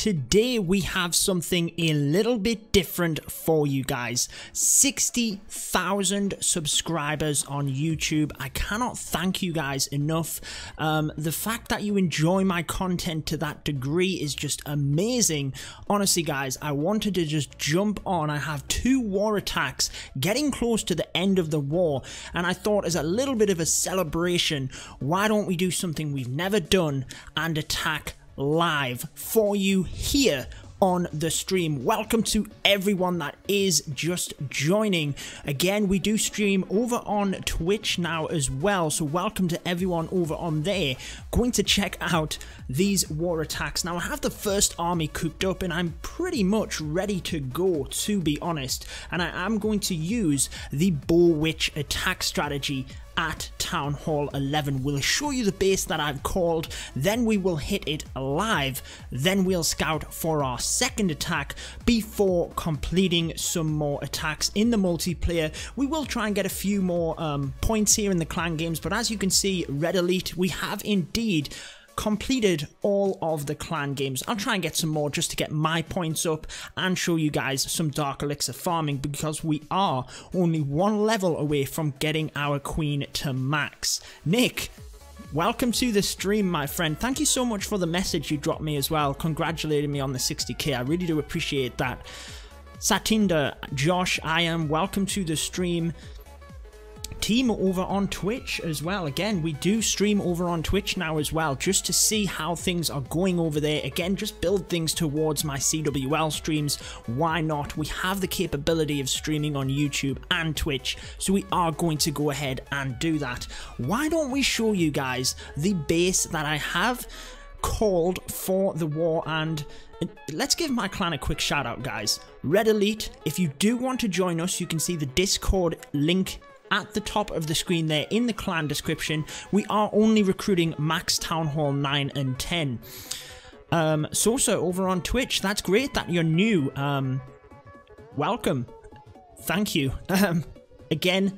today we have something a little bit different for you guys. 60,000 subscribers on YouTube. I cannot thank you guys enough. The fact that you enjoy my content to that degree is just amazing. Honestly guys, I wanted to just jump on. I have 2 war attacks getting close to the end of the war, and I thought as a little bit of a celebration, why don't we do something we've never done and attack live for you here on the stream. Welcome to everyone that is just joining. Again, we do stream over on Twitch now as well, so welcome to everyone over on there. Going to check out these war attacks. Now I have the first army cooked up and I'm pretty much ready to go, to be honest, and I am going to use the Bow Witch attack strategy at Town Hall 11. We'll show you the base that I've called, then we will hit it live, then we'll scout for our second attack before completing some more attacks in the multiplayer. We will try and get a few more points here in the clan games, but as you can see, Red Elite, we have indeed completed all of the clan games. I'll try and get some more just to get my points up and show you guys some Dark Elixir farming, because we are only 1 level away from getting our queen to max. Nick, welcome to the stream, my friend. Thank you so much for the message you dropped me as well, congratulating me on the 60k. I really do appreciate that. Satinda, Josh, I am welcome to the stream. Team over on Twitch as well. Again, we do stream over on Twitch now as well, just to see how things are going over there. Again, just build things towards my CWL streams. Why not? We have the capability of streaming on YouTube and Twitch, so we are going to go ahead and do that. Why don't we show you guys the base that I have called for the war, and let's give my clan a quick shout out, guys. Red Elite, if you do want to join us, you can see the Discord link at the top of the screen there in the clan description. We are only recruiting max Town Hall 9 and 10. Sosa over on Twitch, that's great that you're new. Welcome. Thank you. Again,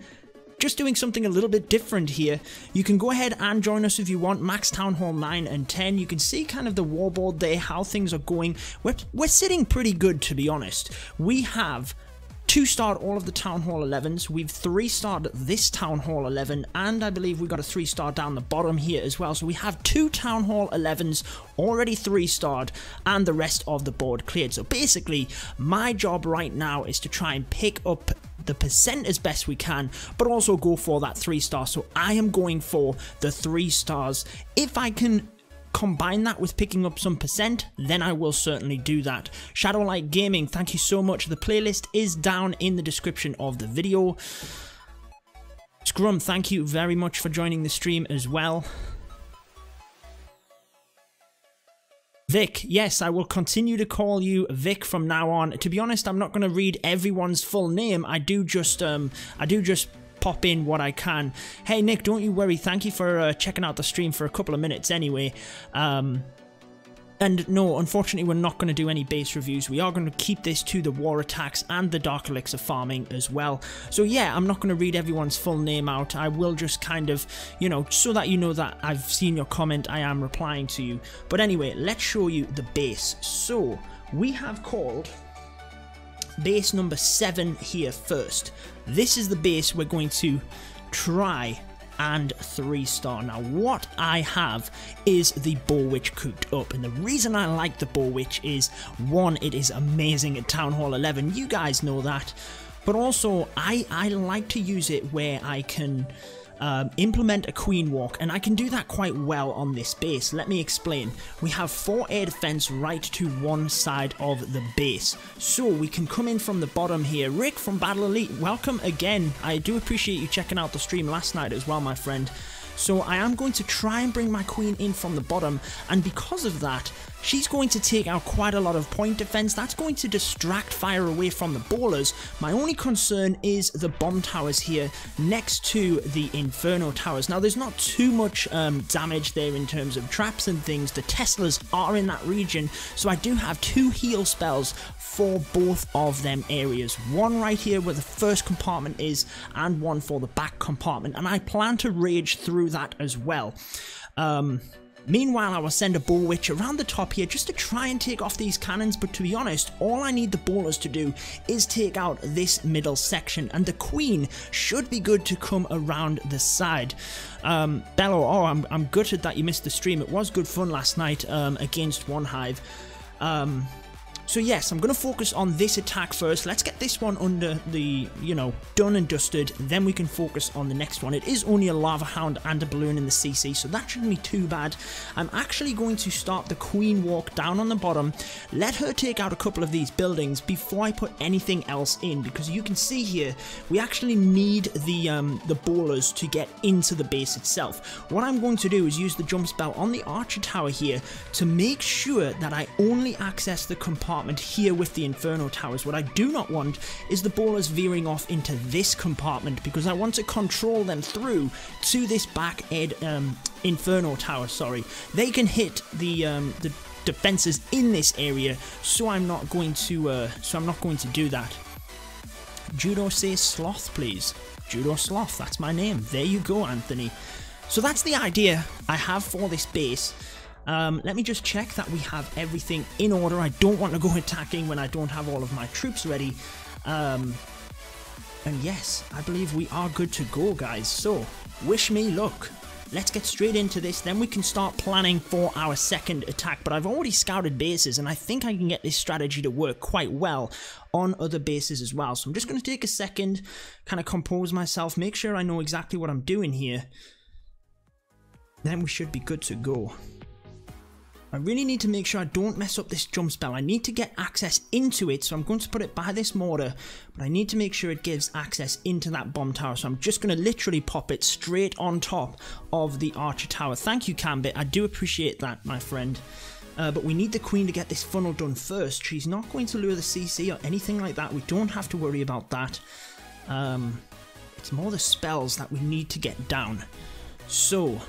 just doing something a little bit different here. You can go ahead and join us if you want. Max Town Hall 9 and 10. You can see kind of the warboard there, how things are going. We're sitting pretty good, to be honest. We have 2-starred all of the Town Hall 11s, we've 3-starred this Town Hall 11, and I believe we got a 3-star down the bottom here as well. So we have 2 Town Hall 11s already 3-starred and the rest of the board cleared. So basically, my job right now is to try and pick up the percent as best we can, but also go for that 3-star. So I am going for the 3 stars. If I can combine that with picking up some percent, then I will certainly do that. Shadowlight Gaming, thank you so much. The playlist is down in the description of the video. Scrum, thank you very much for joining the stream as well. Vic, yes, I will continue to call you Vic from now on. To be honest, I'm not going to read everyone's full name. I do just pop in what I can. Hey Nick, don't you worry, thank you for checking out the stream for a couple of minutes anyway. And no, unfortunately we're not going to do any base reviews. We are going to keep this to the war attacks and the Dark Elixir farming as well. So yeah, I'm not going to read everyone's full name out. I will just kind of, you know, so that you know that I've seen your comment, I am replying to you. But anyway, let's show you the base. So we have called base number 7 here first. This is the base we're going to try and 3-star. Now what I have is the Bow Witch cooked up, and the reason I like the Bow Witch is, 1, it is amazing at Town Hall 11, you guys know that, but also I like to use it where I can implement a queen walk, and I can do that quite well on this base. Let me explain. We have 4 air defense right to one side of the base, so we can come in from the bottom here. Rick from Battle Elite, welcome again. I do appreciate you checking out the stream last night as well, my friend. So I am going to try and bring my queen in from the bottom, and because of that, she's going to take out quite a lot of point defense. That's going to distract fire away from the bowlers. My only concern is the bomb towers here next to the Inferno towers. Now there's not too much damage there in terms of traps and things. The Teslas are in that region, so I do have 2 heal spells for both of them areas. One right here where the first compartment is, and one for the back compartment, and I plan to rage through that as well. Meanwhile, I will send a Bull Witch around the top here just to try and take off these cannons, but to be honest, all I need the bowlers to do is take out this middle section, and the Queen should be good to come around the side. Bello, oh, I'm gutted that you missed the stream. It was good fun last night against One Hive. So yes, I'm going to focus on this attack first. Let's get this one under the, done and dusted. Then we can focus on the next one. It is only a Lava Hound and a balloon in the CC, so that shouldn't be too bad. I'm actually going to start the Queen walk down on the bottom. Let her take out a couple of these buildings before I put anything else in, because you can see here, we actually need the bowlers to get into the base itself. What I'm going to do is use the jump spell on the Archer Tower here to make sure that I only access the compartment here with the Inferno Towers. What I do not want is the bowlers veering off into this compartment, because I want to control them through to this back Inferno Tower. Sorry, they can hit the defenses in this area, so I'm not going to do that. Judo says Sloth, please. Judo Sloth, that's my name. There you go, Anthony. So that's the idea I have for this base. Let me just check that we have everything in order. I don't want to go attacking when I don't have all of my troops ready. And yes, I believe we are good to go, guys. So, wish me luck. Let's get straight into this, then we can start planning for our second attack. But I've already scouted bases, and I think I can get this strategy to work quite well on other bases as well. So I'm just going to take a second, kind of compose myself, make sure I know exactly what I'm doing here. Then we should be good to go. I really need to make sure I don't mess up this jump spell. I need to get access into it, so I'm going to put it by this mortar, but I need to make sure it gives access into that bomb tower. So I'm just going to literally pop it straight on top of the Archer Tower. Thank you, Cambit. I do appreciate that, my friend. But we need the Queen to get this funnel done first. She's not going to lure the CC or anything like that. We don't have to worry about that. It's more the spells that we need to get down. So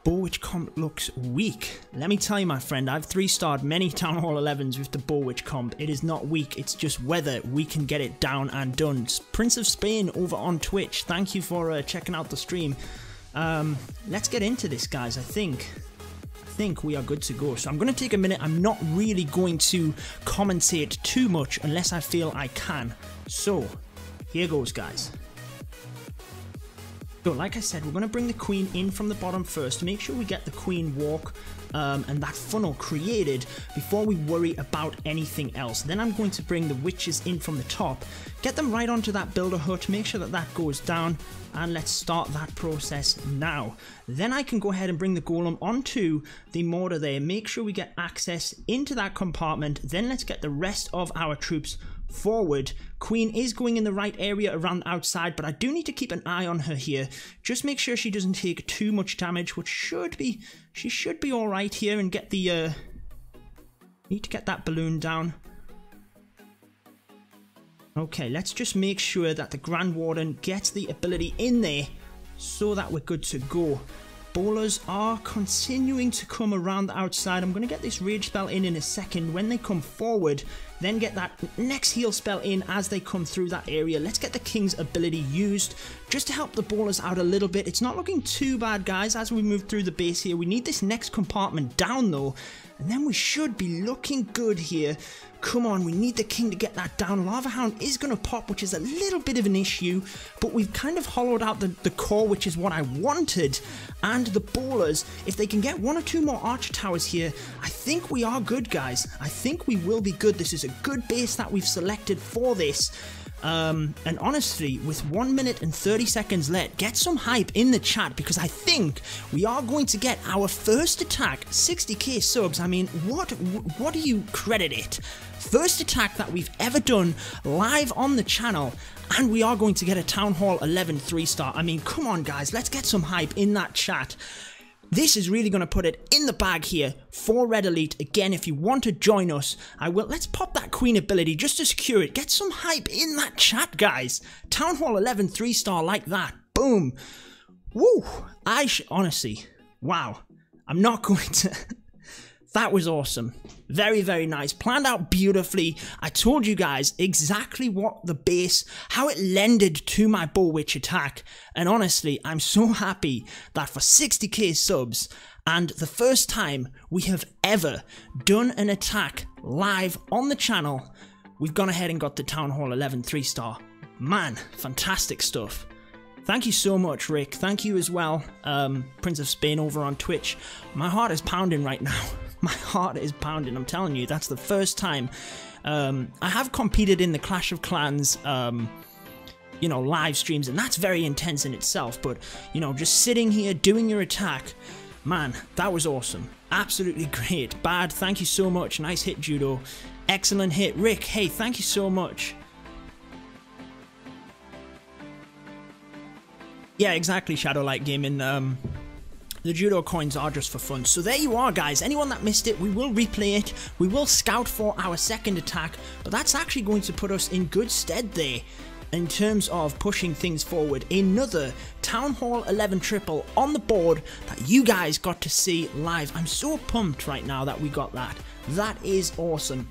Bull Witch comp looks weak. Let me tell you, my friend, I've 3-starred many Town Hall 11s with the Bull Witch comp. It is not weak, it's just whether we can get it down and done. Prince of Spain over on Twitch, thank you for checking out the stream. Let's get into this, guys. I think we are good to go. So I'm going to take a minute. I'm not really going to commentate too much unless I feel I can. So here goes, guys. So like I said, we're going to bring the Queen in from the bottom first to make sure we get the Queen walk and that funnel created before we worry about anything else. Then I'm going to bring the witches in from the top, get them right onto that builder hut, make sure that that goes down, and let's start that process now. Then I can go ahead and bring the golem onto the mortar there, make sure we get access into that compartment. Then let's get the rest of our troops forward. Queen is going in the right area around the outside, but I do need to keep an eye on her here. Just make sure she doesn't take too much damage, which she should be alright here, and get the need to get that balloon down. Okay, let's just make sure that the Grand Warden gets the ability in there so that we're good to go. Bowlers are continuing to come around the outside. I'm going to get this rage spell in a second. When they come forward, then get that next heal spell in as they come through that area. Let's get the King's ability used just to help the bowlers out a little bit. It's not looking too bad, guys, as we move through the base here. We need this next compartment down, though, and then we should be looking good here. Come on, we need the King to get that down. Lava Hound is going to pop, which is a little bit of an issue, but we've kind of hollowed out the core, which is what I wanted. And the bowlers, if they can get 1 or 2 more Archer Towers here, I think we are good, guys. I think we will be good. This is a good base that we've selected for this. And honestly, with 1 minute and 30 seconds left, get some hype in the chat, because I think we are going to get our first attack. 60k subs. I mean, what do you credit it? First attack that we've ever done live on the channel, and we are going to get a Town Hall 11 3-star. I mean, come on, guys, let's get some hype in that chat. This is really going to put it in the bag here for Red Elite. Again, if you want to join us, let's pop that Queen ability just to secure it. Get some hype in that chat, guys. Town Hall 11 3-star like that. Boom. Woo. Honestly, wow. I'm not going to... That was awesome. Very, very nice. Planned out beautifully. I told you guys exactly what the base, how it lended to my Bull Witch attack. And honestly, I'm so happy that for 60k subs, and the first time we have ever done an attack live on the channel, we've gone ahead and got the Town Hall 11 3-star. Man, fantastic stuff. Thank you so much, Rick. Thank you as well, Prince of Spain over on Twitch. My heart is pounding right now. My heart is pounding, I'm telling you. That's the first time. I have competed in the Clash of Clans, you know, live streams, and that's very intense in itself. But, you know, just sitting here doing your attack, man, that was awesome. Absolutely great. Bad, thank you so much. Nice hit, Judo. Excellent hit. Rick, hey, thank you so much. Yeah, exactly, Shadowlight Gaming. The Judo coins are just for fun. So there you are, guys. Anyone that missed it, we will replay it. We will scout for our second attack, but that's actually going to put us in good stead there in terms of pushing things forward. Another Town Hall 11 triple on the board that you guys got to see live. I'm so pumped right now that we got that. That is awesome.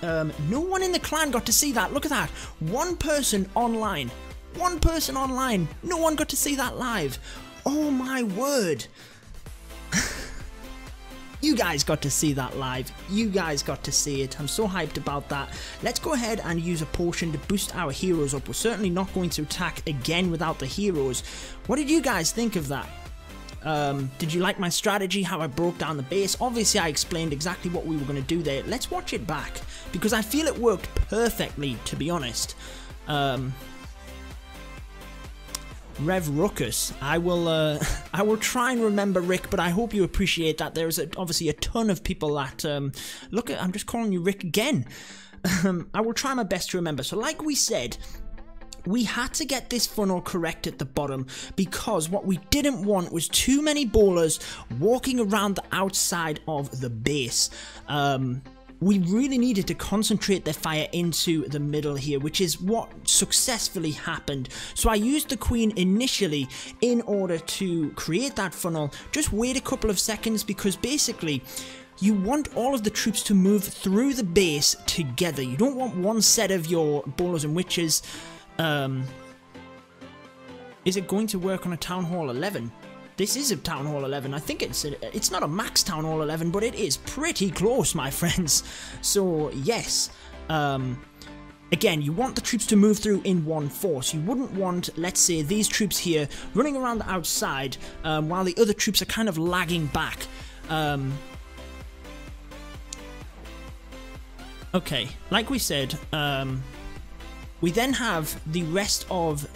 No one in the clan got to see that. Look at that. One person online. One person online. No one got to see that live. Oh my word. You guys got to see that live. You guys got to see it. I'm so hyped about that. Let's go ahead and use a potion to boost our heroes up. We're certainly not going to attack again without the heroes. What did you guys think of that? Did you like my strategy, how I broke down the base? Obviously, I explained exactly what we were going to do there. Let's watch it back, because I feel it worked perfectly, to be honest. Rev Ruckus. I will try and remember, Rick, but I hope you appreciate that there's obviously a ton of people that look at. I'm just calling you Rick again. I will try my best to remember. So like we said, we had to get this funnel correct at the bottom, because what we didn't want was too many bowlers walking around the outside of the base. We really needed to concentrate their fire into the middle here, which is what successfully happened. So I used the queen initially in order to create that funnel. Just wait a couple of seconds, because basically you want all of the troops to move through the base together. You don't want one set of your bowlers and witches. Is it going to work on a Town Hall 11? This is a Town Hall 11. I think it's not a max Town Hall 11, but it is pretty close, my friends. So, yes. Again, you want the troops to move through in one force. You wouldn't want, let's say, these troops here running around the outside while the other troops are kind of lagging back. Okay, like we said, we then have the rest of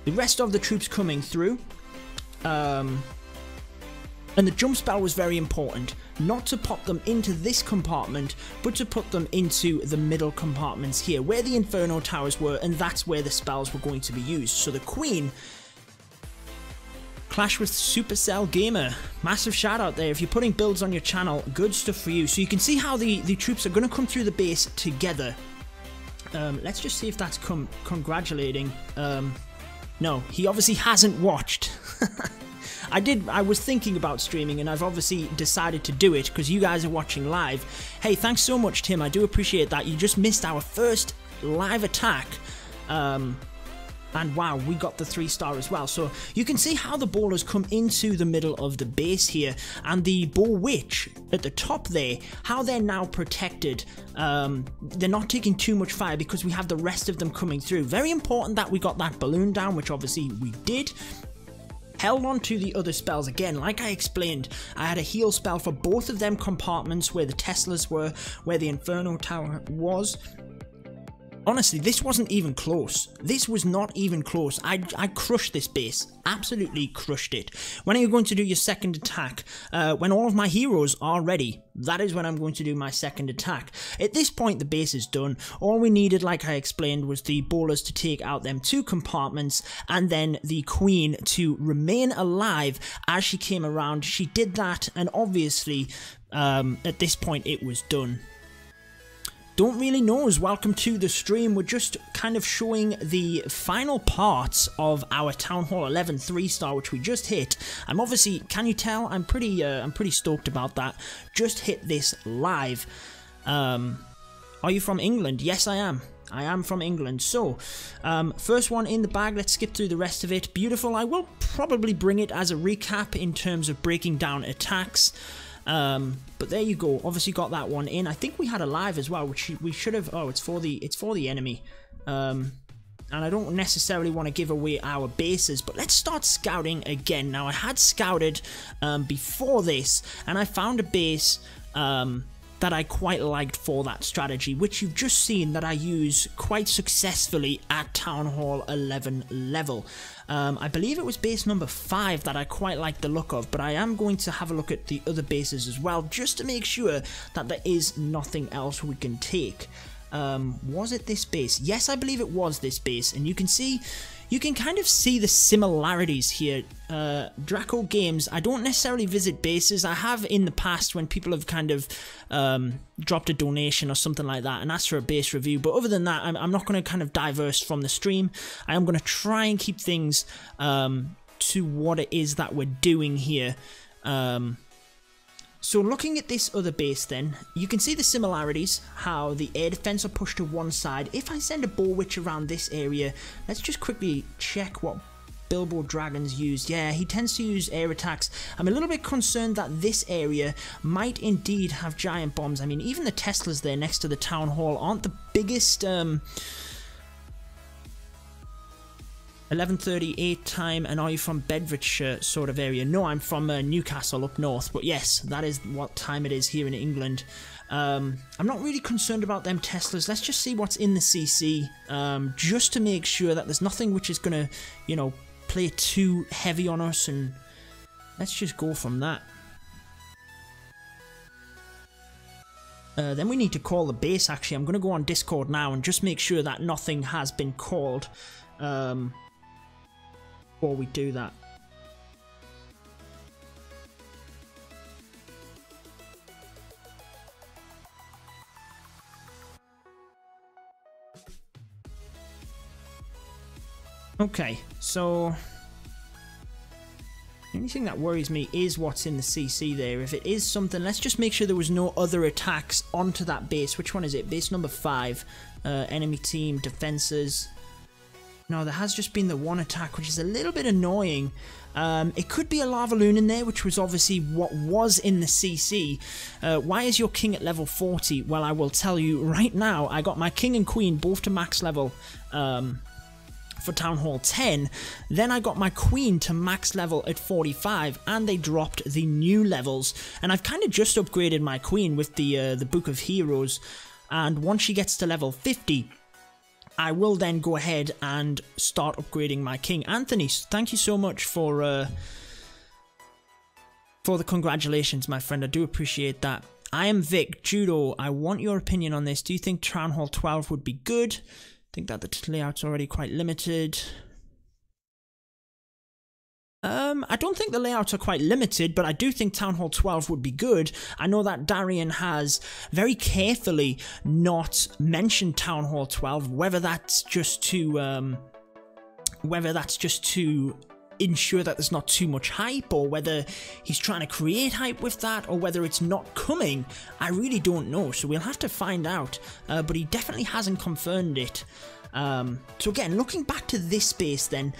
the troops coming through, and the jump spell was very important, not to pop them into this compartment, but to put them into the middle compartments here, where the Inferno Towers were, and that's where the spells were going to be used. So the Queen, Clash with Supercell Gamer, massive shout out there. If you're putting builds on your channel, good stuff for you. So you can see how the troops are going to come through the base together. Let's just see if that's congratulating. No, he obviously hasn't watched. I was thinking about streaming, and I've obviously decided to do it because you guys are watching live. Hey, thanks so much, Tim. I do appreciate that. You just missed our first live attack. And wow, we got the 3-star as well. So you can see how the bowlers come into the middle of the base here, and the Bull Witch at the top there, how they're now protected. They're not taking too much fire because we have the rest of them coming through. Very important that we got that balloon down, which obviously we did. Held on to the other spells again. Like I explained, I had a heal spell for both of them compartments, where the Teslas were, where the Inferno Tower was. Honestly, this wasn't even close. This was not even close. I crushed this base. Absolutely crushed it. When are you going to do your second attack? When all of my heroes are ready. That is when I'm going to do my second attack. At this point, the base is done. All we needed, like I explained, was the bowlers to take out them 2 compartments, and then the Queen to remain alive as she came around. She did that, and obviously, at this point, it was done. don't really knows, welcome to the stream. We're just kind of showing the final parts of our Town Hall 11 3-star, which we just hit. I'm obviously, can you tell? I'm pretty stoked about that. Just hit this live. Are you from England? Yes, I am. I am from England. So, first one in the bag. Let's skip through the rest of it. Beautiful. I will probably bring it as a recap in terms of breaking down attacks. But there you go. Obviously got that one in. I think we had a live as well, which we should have. Oh, it's for the enemy. And I don't necessarily want to give away our bases, but let's start scouting again. Now, I had scouted before this, and I found a base that I quite liked for that strategy, which you've just seen that I use quite successfully at Town Hall 11 level. I believe it was base number 5 that I quite like the look of, but I am going to have a look at the other bases as well, just to make sure that there is nothing else we can take. Was it this base? Yes, I believe it was this base, and you can kind of see the similarities here. Draco Games, I don't necessarily visit bases. I have in the past when people have kind of dropped a donation or something like that and asked for a base review, but other than that, I'm not going to kind of diverse from the stream. I am going to try and keep things to what it is that we're doing here. So looking at this other base then, you can see the similarities, how the air defense are pushed to one side. If I send a Bull Witch around this area, let's just quickly check what Bilbo Dragon's used. Yeah, he tends to use air attacks. I'm a little bit concerned that this area might indeed have giant bombs. I mean, even the Teslas there next to the Town Hall aren't the biggest 11:38 time, and are you from Bedfordshire sort of area? No, I'm from Newcastle up north, but yes, that is what time it is here in England. I'm not really concerned about them Teslas. Let's just see what's in the CC, just to make sure that there's nothing which is going to, you know, play too heavy on us, and let's just go from that. Then we need to call the base. Actually, I'm going to go on Discord now and just make sure that nothing has been called. Before we do that. Okay, so the only thing that worries me is what's in the CC there. If it is something, let's just make sure there was no other attacks onto that base. Which one is it? Base number 5. Enemy team, defenses. No, there has just been the one attack, which is a little bit annoying. It could be a lava loon in there, which was obviously what was in the CC. Why is your king at level 40? Well, I will tell you right now, I got my king and queen both to max level for Town Hall 10. Then I got my queen to max level at 45, and they dropped the new levels. And I've kind of just upgraded my queen with the Book of Heroes. And once she gets to level 50, I will then go ahead and start upgrading my king. Anthony, thank you so much for the congratulations, my friend. I do appreciate that. I am Vic. Judo, I want your opinion on this. Do you think Town Hall 12 would be good? I think that the layout's already quite limited. I don't think the layouts are quite limited, but I do think Town Hall 12 would be good. I know that Darian has very carefully not mentioned Town Hall 12, whether that's just to ensure that there's not too much hype, or whether he's trying to create hype with that, or whether it's not coming. I really don't know, so we'll have to find out, but he definitely hasn't confirmed it. So again, looking back to this base then,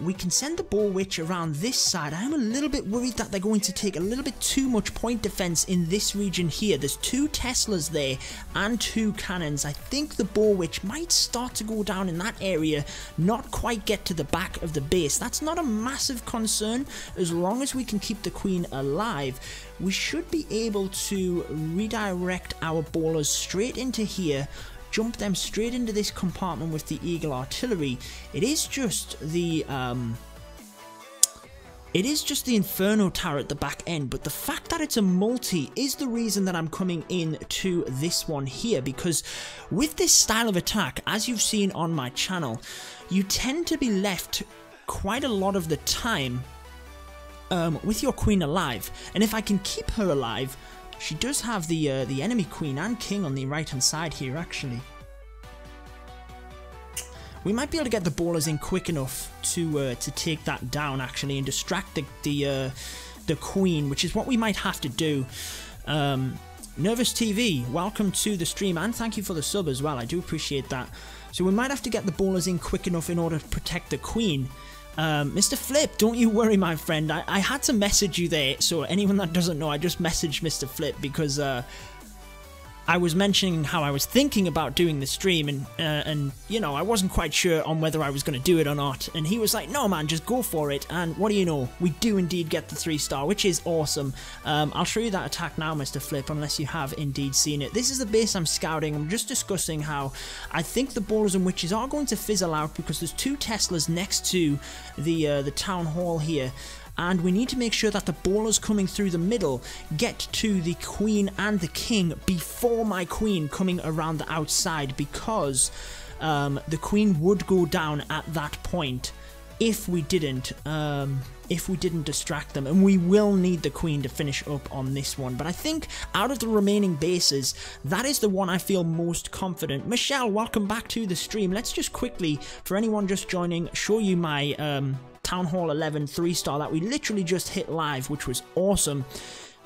we can send the Bull Witch around this side. I am a little bit worried that they're going to take a little bit too much point defense in this region here. There's 2 Teslas there and 2 cannons. I think the Bull Witch might start to go down in that area, not quite get to the back of the base. That's not a massive concern. As long as we can keep the queen alive, we should be able to redirect our ballers straight into here, jump them straight into this compartment with the Eagle Artillery. It is just the Inferno Tower at the back end, but the fact that it's a multi is the reason that I'm coming in to this one here, because with this style of attack, as you've seen on my channel, you tend to be left quite a lot of the time with your queen alive, and if I can keep her alive, She does have the enemy queen and king on the right hand side here, actually. We might be able to get the ballers in quick enough to take that down, actually, and distract the queen, which is what we might have to do. Nervous TV, welcome to the stream, and thank you for the sub as well. I do appreciate that. So we might have to get the ballers in quick enough in order to protect the queen. Mr. Flip, don't you worry, my friend. I had to message you there, so anyone that doesn't know, I just messaged Mr. Flip because I was mentioning how I was thinking about doing the stream, and you know, I wasn't quite sure on whether I was going to do it or not, and he was like, no man, just go for it. And what do you know, we do indeed get the 3-star, which is awesome. I'll show you that attack now, Mr. Flip, unless you have indeed seen it. This is the base I'm scouting. I'm just discussing how I think the ballers and witches are going to fizzle out because there's 2 Teslas next to the town hall here. And we need to make sure that the ballers coming through the middle get to the queen and the king before my queen coming around the outside, because the queen would go down at that point if we didn't distract them, and we will need the queen to finish up on this one. But I think out of the remaining bases, that is the one I feel most confident. Michelle, welcome back to the stream. Let's just quickly, for anyone just joining, show you my Town Hall 11 3-star that we literally just hit live, which was awesome.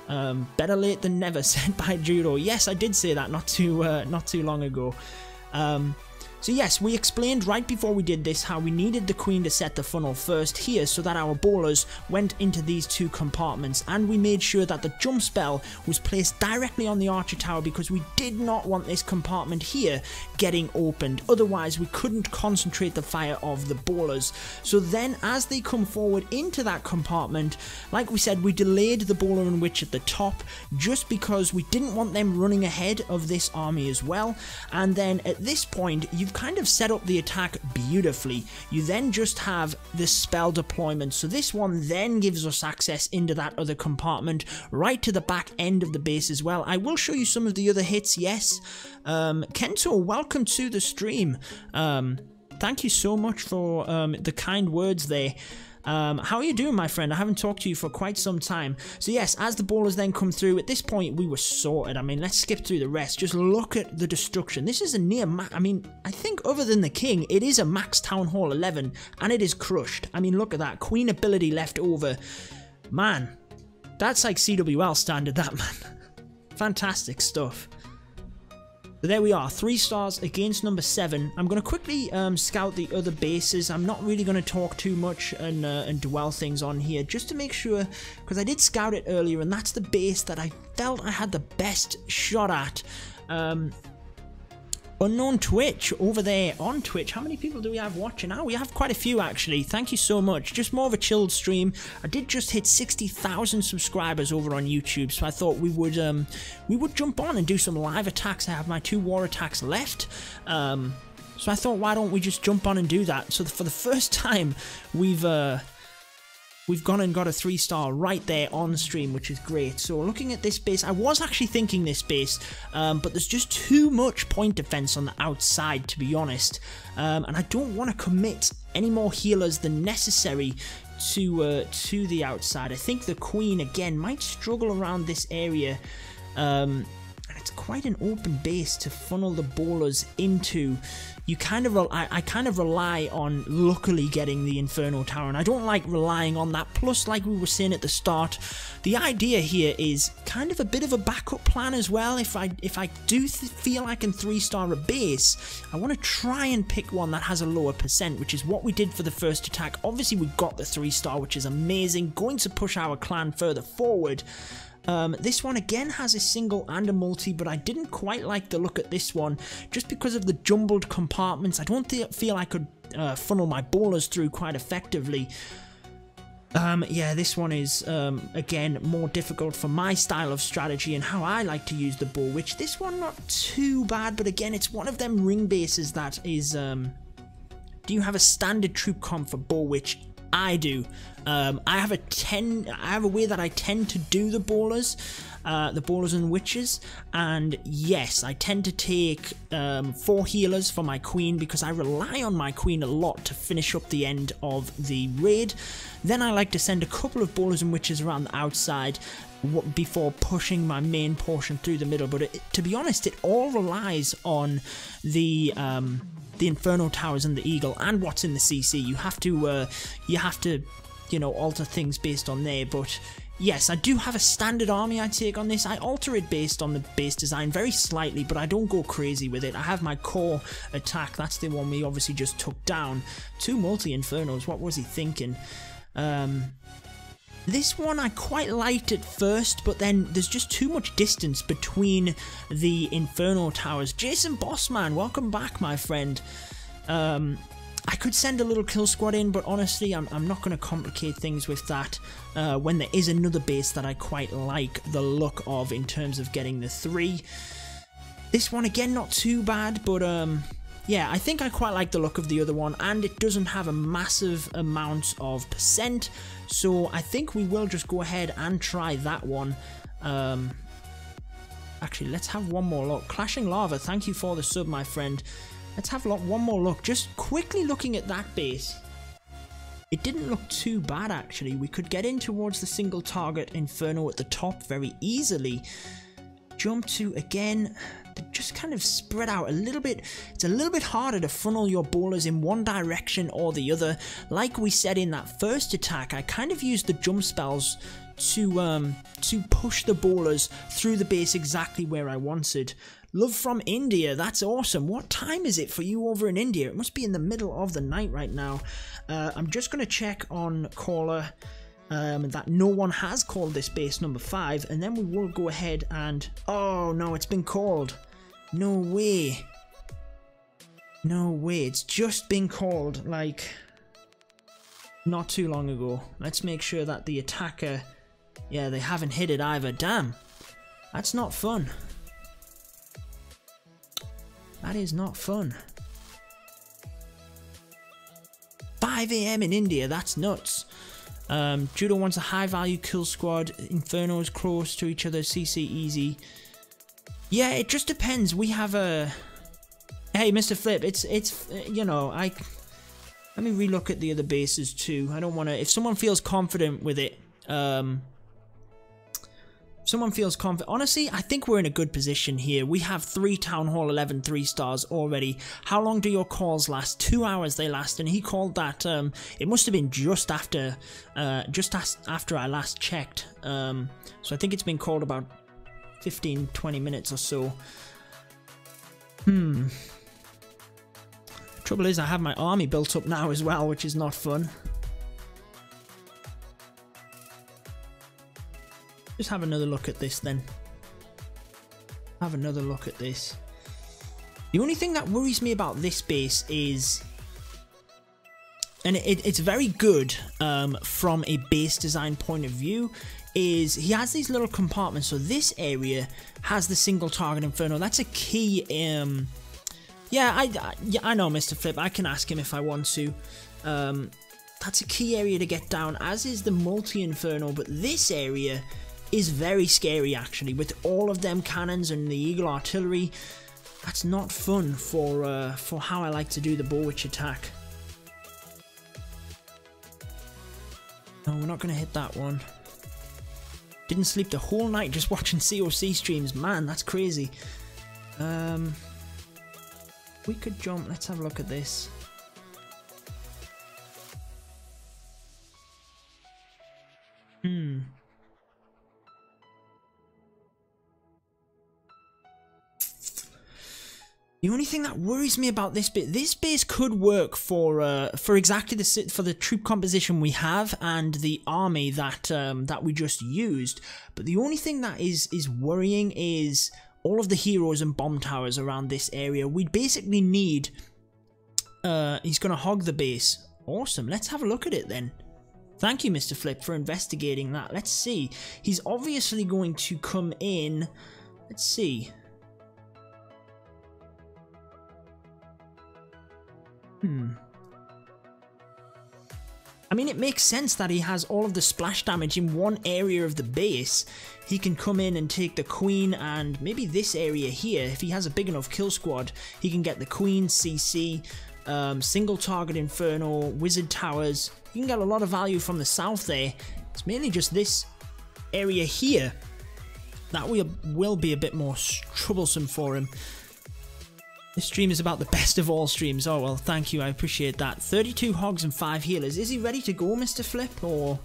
Better late than never, said by Judo. Yes, I did say that not too long ago. So yes, we explained right before we did this how we needed the queen to set the funnel first here so that our ballers went into these 2 compartments, and we made sure that the jump spell was placed directly on the archer tower because we did not want this compartment here getting opened. Otherwise we couldn't concentrate the fire of the ballers. So then as they come forward into that compartment, like we said, we delayed the baller and witch at the top just because we didn't want them running ahead of this army as well. And then at this point you've kind of set up the attack beautifully. You then just have the spell deployment, so this one then gives us access into that other compartment right to the back end of the base as well. I will show you some of the other hits, yes. Kento, welcome to the stream. Thank you so much for the kind words there. How are you doing, my friend? I haven't talked to you for quite some time. So yes, as the ballers then come through, at this point we were sorted. I mean, let's skip through the rest. Just look at the destruction. This is a near I mean, I think other than the king, it is a max Town Hall 11, and it is crushed. I mean, look at that. Queen ability left over. Man, that's like CWL standard, that, man. Fantastic stuff. But there we are, 3 stars against number 7. I'm going to quickly scout the other bases. I'm not really going to talk too much and dwell things on here, just to make sure, because I did scout it earlier, and that's the base that I felt I had the best shot at. Unknown Twitch over there on Twitch. How many people do we have watching now? We have quite a few, actually. Thank you so much. Just more of a chilled stream. I did just hit 60,000 subscribers over on YouTube, so I thought we would jump on and do some live attacks. I have my 2 war attacks left. So I thought, why don't we just jump on and do that? So for the first time, we've gone and got a 3-star right there on stream, which is great. So looking at this base, I was actually thinking this base, but there's just too much point defense on the outside, to be honest. And I don't want to commit any more healers than necessary to the outside. I think the queen, again, might struggle around this area. And it's quite an open base to funnel the ballers into. I kind of rely on luckily getting the Inferno Tower, and I don't like relying on that. Plus, like we were saying at the start, the idea here is kind of a bit of a backup plan as well. If I do feel I can 3-star a base, I want to try and pick one that has a lower percent, which is what we did for the first attack. Obviously, we got the 3-star, which is amazing, going to push our clan further forward. This one again has a single and a multi, but I didn't quite like the look at this one just because of the jumbled compartments. I don't feel I could funnel my ballers through quite effectively. Yeah, this one is again more difficult for my style of strategy and how I like to use the ball witch. This one not too bad, but again it's one of them ring bases that is do you have a standard troop comp for ball witch? I do. I have a way that I tend to do the brawlers and witches, and yes, I tend to take 4 healers for my queen because I rely on my queen a lot to finish up the end of the raid. Then I like to send a couple of brawlers and witches around the outside before pushing my main portion through the middle, but to be honest, it all relies on the Inferno Towers and the Eagle and what's in the CC. You have to you know, alter things based on there, but yes, I do have a standard army I take on this. I alter it based on the base design very slightly, but I don't go crazy with it. I have my core attack, that's the one we obviously just took down. 2 multi-infernos, what was he thinking? This one I quite liked at first, but then there's just too much distance between the Inferno Towers. Jason Bossman, welcome back, my friend. I could send a little kill squad in, but honestly, I'm not going to complicate things with that when there is another base that I quite like the look of in terms of getting the 3. This one, again, not too bad, but yeah, I think I quite like the look of the other one, and it doesn't have a massive amount of percent, so I think we will just go ahead and try that one. Actually, let's have one more look. Clashing Lava, thank you for the sub, my friend. Let's have one more look. Just quickly looking at that base. It didn't look too bad, actually. We could get in towards the single target Inferno at the top very easily. Jump to, again, just kind of spread out a little bit. It's a little bit harder to funnel your bowlers in one direction or the other. Like we said in that first attack, I kind of used the jump spells to push the bowlers through the base exactly where I wanted. Love from India, that's awesome. What time is it for you over in India? It must be in the middle of the night right now. I'm just going to check on caller that no one has called this base number 5, and then we will go ahead and... Oh no, it's been called. No way. No way, it's just been called, like, not too long ago. Let's make sure that the attacker... Yeah, they haven't hit it either. Damn, that's not fun. That is not fun. 5 AM in India, that's nuts. Judo wants a high value kill squad. Inferno's close to each other. CC easy. Yeah, it just depends. We have a... Hey, Mr. Flip, it's you know, let me relook at the other bases too. I don't want to... If someone feels confident with it, someone feels confident. Honestly, I think we're in a good position here. We have 3 Town Hall 11 3-stars already. How long do your calls last? 2 hours they last, and he called that, it must have been just after I last checked. So I think it's been called about 15-20 minutes or so. Trouble is, I have my army built up now as well, which is not fun. Just have another look at this then. Have another look at this. The only thing that worries me about this base is... And it's very good from a base design point of view, is he has these little compartments. So this area has the single target Inferno. That's a key... Yeah, I know, Mr. Flip. I can ask him if I want to. That's a key area to get down, as is the multi-Inferno. But this area is very scary, actually, with all of them cannons and the Eagle artillery. That's not fun for how I like to do the Bowwitch attack. No, we're not going to hit that one. Didn't sleep the whole night just watching COC streams. Man, that's crazy. We could jump. Let's have a look at this. The only thing that worries me about this base could work for exactly the troop composition we have and the army that that we just used. But the only thing that is worrying is all of the heroes and bomb towers around this area. We'd basically need... he's going to hog the base. Awesome. Let's have a look at it then. Thank you, Mr. Flip, for investigating that. Let's see. He's obviously going to come in... Let's see. I mean, it makes sense that he has all of the splash damage in one area of the base. He can come in and take the queen and maybe this area here. If he has a big enough kill squad, he can get the queen, CC, single target inferno, wizard towers. You can get a lot of value from the south there. It's mainly just this area here that will be a bit more troublesome for him. This stream is about the best of all streams. Oh, well, thank you. I appreciate that. 32 hogs and 5 healers. Is he ready to go, Mr. Flip? Or...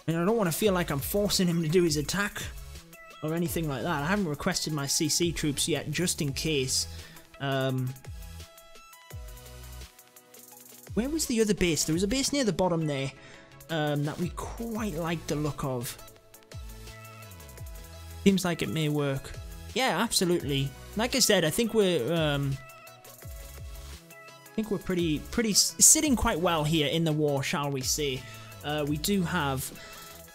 I mean, I don't want to feel like I'm forcing him to do his attack or anything like that. I haven't requested my CC troops yet, just in case. Where was the other base? There was a base near the bottom there that we quite like the look of. Seems like it may work. Yeah, absolutely. Like I said, I think we're pretty sitting quite well here in the war, shall we say? We do have,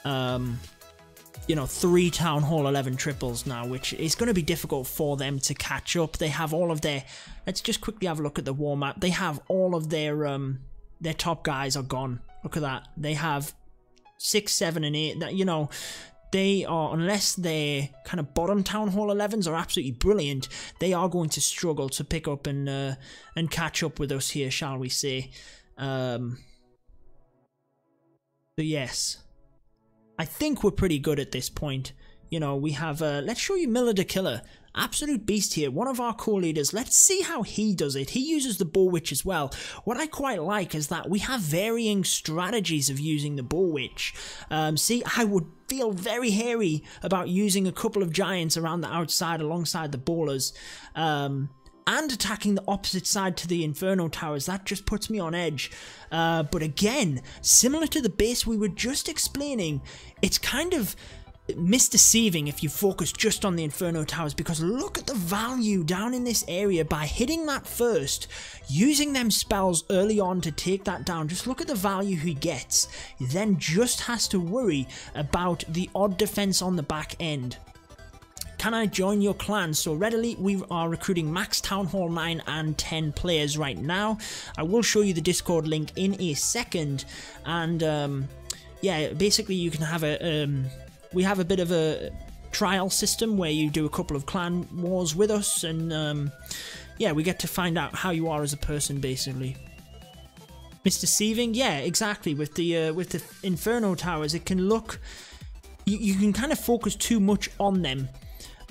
you know, 3 Town Hall 11 triples now, which is going to be difficult for them to catch up. They have all of their. Let's just quickly have a look at the war map. They have all of their top guys are gone. Look at that. They have 6, 7, and 8. That, you know. They are, unless their kind of bottom Town Hall 11s are absolutely brilliant, they are going to struggle to pick up and catch up with us here, shall we say. So yes, I think we're pretty good at this point. You know, we have, let's show you Miller the Killer. Absolute beast here, one of our co-leaders. Let's see how he does it. He uses the Bull Witch as well. What I quite like is that we have varying strategies of using the Bull Witch. See, I would feel very hairy about using a couple of giants around the outside alongside the ballers. And attacking the opposite side to the Inferno Towers. That just puts me on edge. But again, similar to the base we were just explaining, it's kind of misdeceiving if you focus just on the Inferno Towers, because look at the value down in this area by hitting that first, using them spells early on to take that down. Just look at the value he gets. He then just has to worry about the odd defense on the back end. Can I join your clan? So Red Elite, we are recruiting max Town Hall 9 and 10 players right now. I will show you the Discord link in a second, and yeah, basically you can have a we have a bit of a trial system where you do a couple of clan wars with us, and yeah, we get to find out how you are as a person, basically. Misdeceiving, yeah, exactly. With the Inferno Towers, it can look, you can kind of focus too much on them.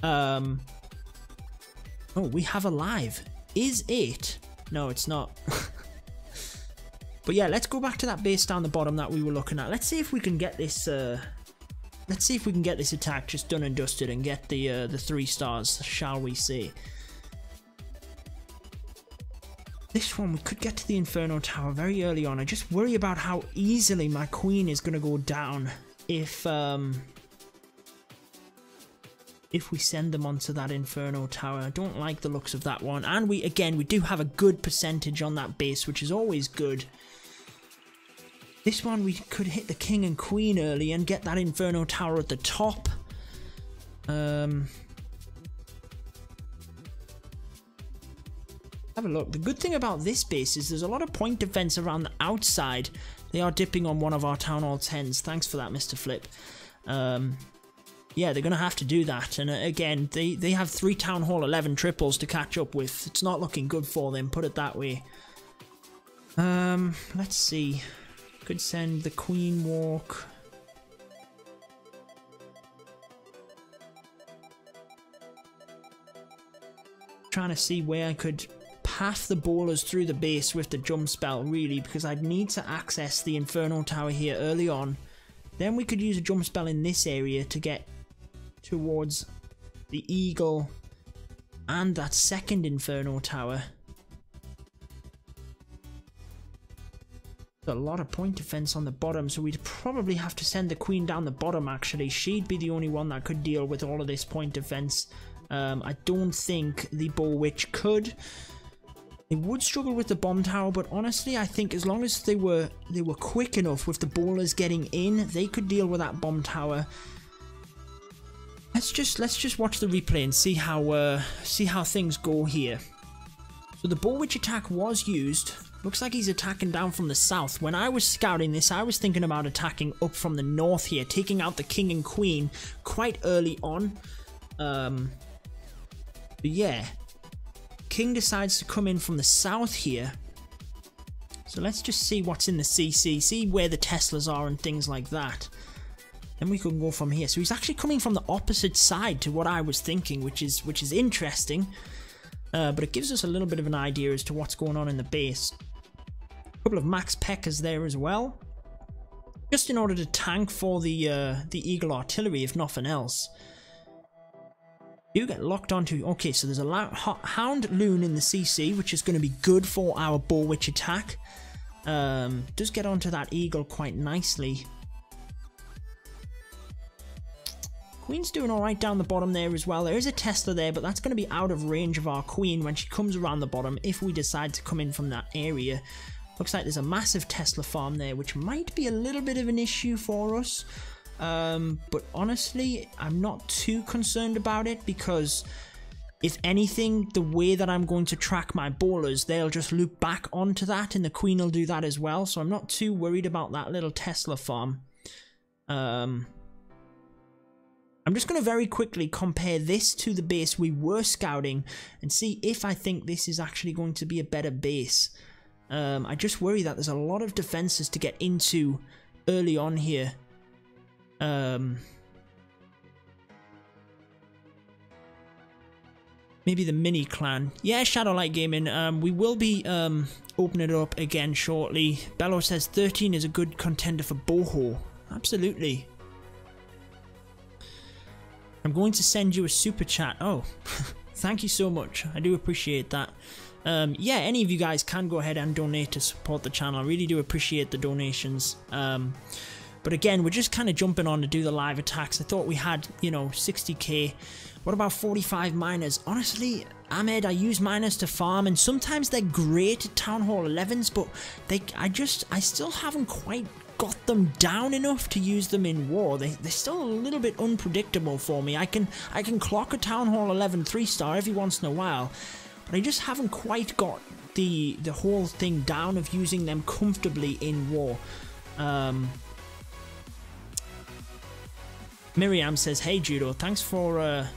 Oh, we have a live. Is it? No, it's not. But yeah, let's go back to that base down the bottom that we were looking at. Let's see if we can get this. Let's see if we can get this attack just done and dusted and get the 3 stars, shall we say. This one, we could get to the Inferno Tower very early on. I just worry about how easily my queen is going to go down if we send them onto that Inferno Tower. I don't like the looks of that one. And we do have a good percentage on that base, which is always good. This one, we could hit the king and queen early and get that Inferno Tower at the top. Have a look. The good thing about this base is there's a lot of point defense around the outside. They are dipping on one of our Town Hall 10s. Thanks for that, Mr. Flip. Yeah, they're going to have to do that. And again, they have 3 Town Hall 11 triples to catch up with. It's not looking good for them, put it that way. Let's see. Could send the Queen Walk. Trying to see where I could path the ballers through the base with the jump spell, really, because I'd need to access the Inferno Tower here early on. Then we could use a jump spell in this area to get towards the Eagle and that second Inferno Tower. A lot of point defense on the bottom, so we'd probably have to send the queen down the bottom. Actually, she'd be the only one that could deal with all of this point defense. I don't think the Bull Witch could. They would struggle with the bomb tower, but honestly, I think as long as they were quick enough with the ballers getting in, they could deal with that bomb tower. Let's just watch the replay and see how things go here. So the Bull Witch attack was used. Looks like he's attacking down from the south. When I was scouting this, I was thinking about attacking up from the north here, taking out the king and queen quite early on. But yeah, king decides to come in from the south here. So let's just see what's in the CC, see where the Teslas are and things like that. Then we can go from here. So he's actually coming from the opposite side to what I was thinking, which is interesting. But it gives us a little bit of an idea as to what's going on in the base. A couple of max P.E.K.K.A.s there as well, just in order to tank for the Eagle artillery, if nothing else. You get locked onto. Okay, so there's a Hound Loon in the CC, which is going to be good for our Bull Witch attack. Does get onto that Eagle quite nicely. Queen's doing alright down the bottom there as well. There is a Tesla there, but that's going to be out of range of our Queen when she comes around the bottom if we decide to come in from that area. Looks like there's a massive Tesla farm there, which might be a little bit of an issue for us. But honestly, I'm not too concerned about it, because if anything, the way that I'm going to track my bowlers, they'll just loop back onto that, and the Queen will do that as well. So I'm not too worried about that little Tesla farm. I'm just going to very quickly compare this to the base we were scouting and see if I think this is actually going to be a better base. I just worry that there's a lot of defenses to get into early on here. Maybe the mini clan. Yeah, Shadowlight Gaming. We will be opening it up again shortly. Bello says 13 is a good contender for Boho. Absolutely. I'm going to send you a super chat. Oh, thank you so much. I do appreciate that. Yeah, any of you guys can go ahead and donate to support the channel. I really do appreciate the donations. But again, we're just kind of jumping on to do the live attacks. I thought we had, you know, 60k. What about 45 miners? Honestly, Ahmed, I use miners to farm, and sometimes they're great at Town Hall 11s, but I still haven't quite got them down enough to use them in war. They're still a little bit unpredictable for me. I can clock a Town Hall 11 3-star every once in a while, but I just haven't quite got the whole thing down of using them comfortably in war. Miriam says, "Hey Judo, thanks for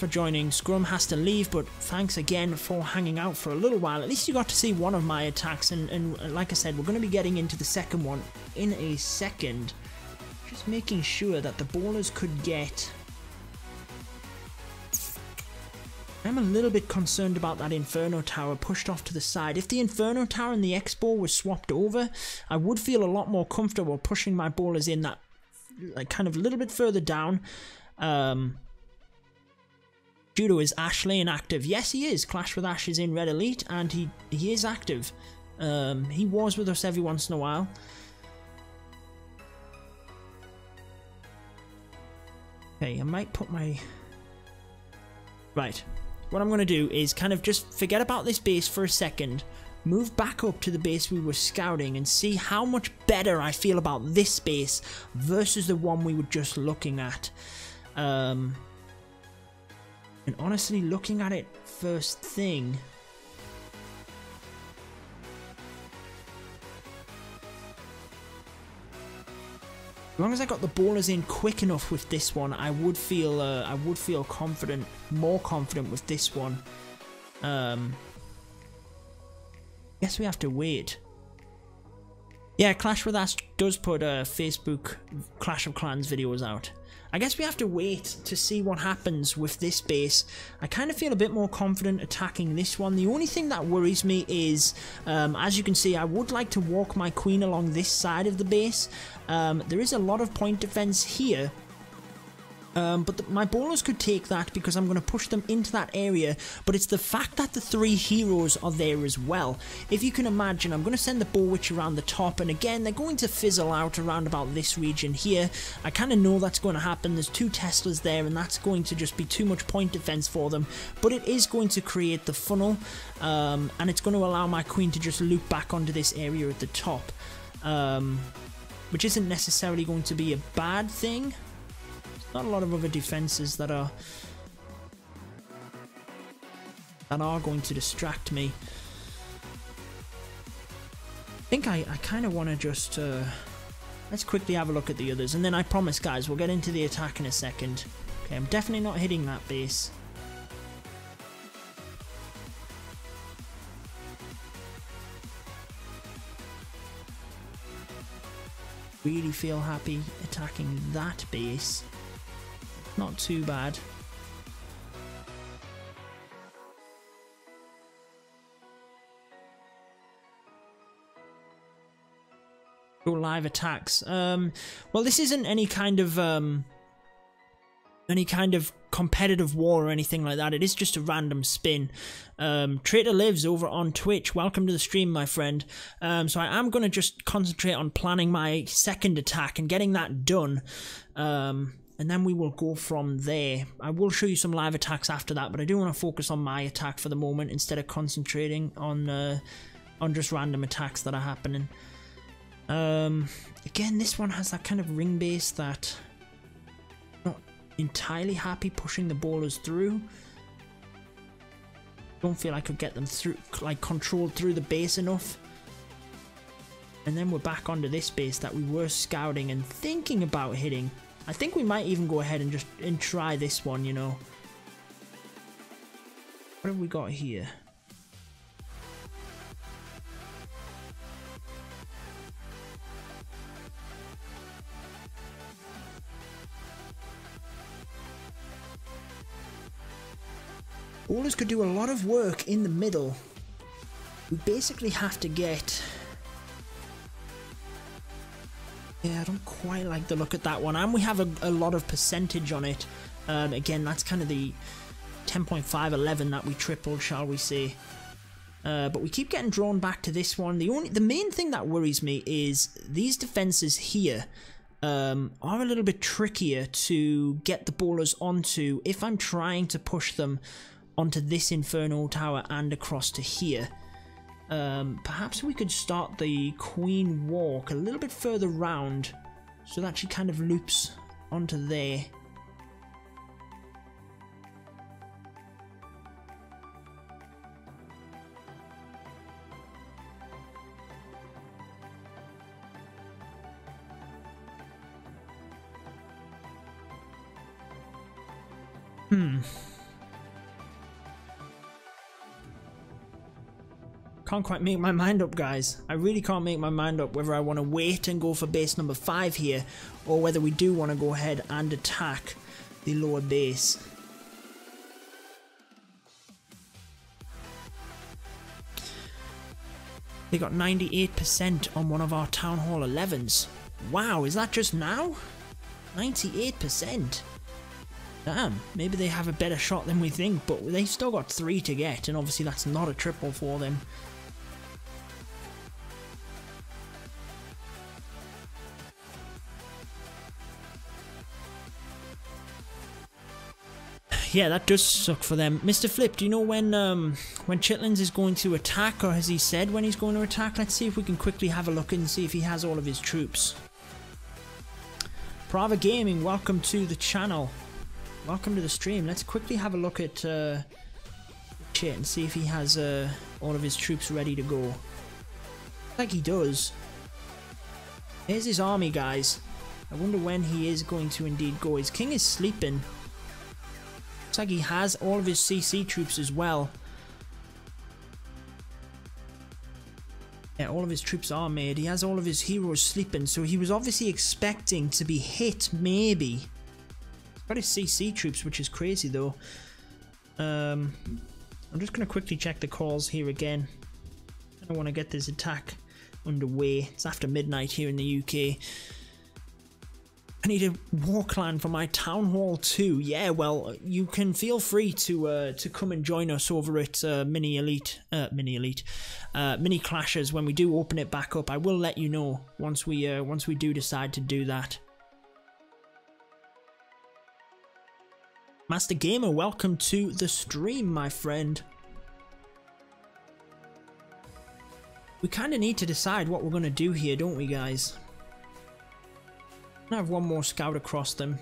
joining. Scrum has to leave, but thanks again for hanging out for a little while. At least you got to see one of my attacks, and like I said, we're going to be getting into the second one in a second. Just making sure that the bowlers could get... I'm a little bit concerned about that Inferno Tower pushed off to the side. If the Inferno Tower and the X-Bow were swapped over, I would feel a lot more comfortable pushing my bowlers in that, like, kind of a little bit further down. Judo, is Ashley inactive? Yes, he is. Clash with Ash is in Red Elite, and he is active. He wars with us every once in a while. Okay, I might put my... Right. What I'm going to do is kind of just forget about this base for a second, move back up to the base we were scouting, and see how much better I feel about this base versus the one we were just looking at. And honestly, looking at it first thing, as long as I got the bowlers in quick enough with this one, I would feel confident, more confident with this one. Guess we have to wait. Yeah, Clash with Ash does put Facebook Clash of Clans videos out. I guess we have to wait to see what happens with this base. I kind of feel a bit more confident attacking this one. The only thing that worries me is, as you can see, I would like to walk my queen along this side of the base. There is a lot of point defense here. But my bowlers could take that because I'm going to push them into that area, but it's the fact that the 3 heroes are there as well. If you can imagine, I'm going to send the Bull Witch around the top, and again, they're going to fizzle out around about this region here. I kind of know that's going to happen. There's 2 Teslas there, and that's going to just be too much point defense for them, but it is going to create the funnel, and it's going to allow my queen to just loop back onto this area at the top, which isn't necessarily going to be a bad thing. Not a lot of other defenses that are going to distract me. think I kind of want to just... let's quickly have a look at the others. And then I promise, guys, we'll get into the attack in a second. Okay, I'm definitely not hitting that base. Really feel happy attacking that base. Not too bad. Go live attacks. Well, this isn't any kind of competitive war or anything like that. It is just a random spin. Traitor Lives over on Twitch. Welcome to the stream, my friend. So I am going to just concentrate on planning my second attack and getting that done. And then we will go from there. I will show you some live attacks after that, but I do want to focus on my attack for the moment instead of concentrating on just random attacks that are happening. Again, this one has that kind of ring base that I'm not entirely happy pushing the ballers through. Don't feel I could get them through, like controlled through the base enough. And then we're back onto this base that we were scouting and thinking about hitting. I think we might even go ahead and just try this one, you know. What have we got here? Ballers could do a lot of work in the middle. We basically have to get... Yeah, I don't quite like the look at that one. And we have a lot of percentage on it. Again, that's kind of the 10.511 that we tripled, shall we say. But we keep getting drawn back to this one. The main thing that worries me is these defenses here are a little bit trickier to get the ballers onto if I'm trying to push them onto this Inferno Tower and across to here. Perhaps we could start the Queen Walk a little bit further round so that she kind of loops onto there. Can't quite make my mind up, guys. I really can't make my mind up whether I want to wait and go for base number 5 here, or whether we do want to go ahead and attack the lower base. They got 98% on one of our Town Hall 11s. Wow, is that just now? 98%. Damn, maybe they have a better shot than we think, but they've still got 3 to get, and obviously that's not a triple for them. Yeah, that does suck for them. Mr. Flip, do you know when Chitlins is going to attack, or has he said when he's going to attack? Let's see if we can quickly have a look and see if he has all of his troops. Prava Gaming, welcome to the channel. Welcome to the stream. Let's quickly have a look at chat and see if he has all of his troops ready to go. Looks like he does. Here's his army, guys. I wonder when he is going to indeed go. His king is sleeping. Looks like he has all of his CC troops as well. Yeah, all of his troops are made. He has all of his heroes sleeping, so he was obviously expecting to be hit, maybe. He's got his CC troops, which is crazy, though. I'm just going to quickly check the calls here again. I don't want to get this attack underway. It's after midnight here in the UK. I need a war clan for my Town Hall 2. Yeah, well, you can feel free to come and join us over at Mini Clashes when we do open it back up. I will let you know once we do decide to do that. Master Gamer, welcome to the stream, my friend. We kind of need to decide what we're going to do here, don't we, guys? I have one more scout across them.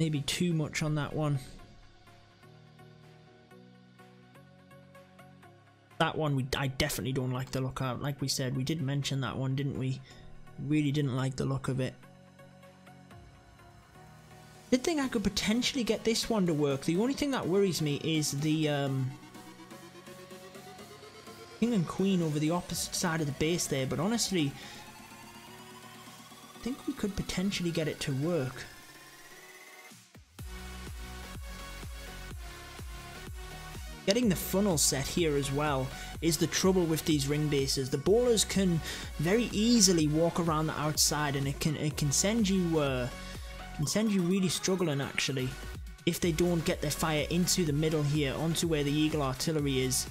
maybe too much on that one. That one, I definitely don't like the look of. Like we said, we did mention that one, didn't we? Really didn't like the look of it. Did think I could potentially get this one to work. The only thing that worries me is the king and queen over the opposite side of the base there. But honestly, I think we could potentially get it to work. Getting the funnel set here as well is the trouble with these ring bases. The bowlers can very easily walk around the outside, and it can send you really struggling actually if they don't get their fire into the middle here, onto where the Eagle Artillery is.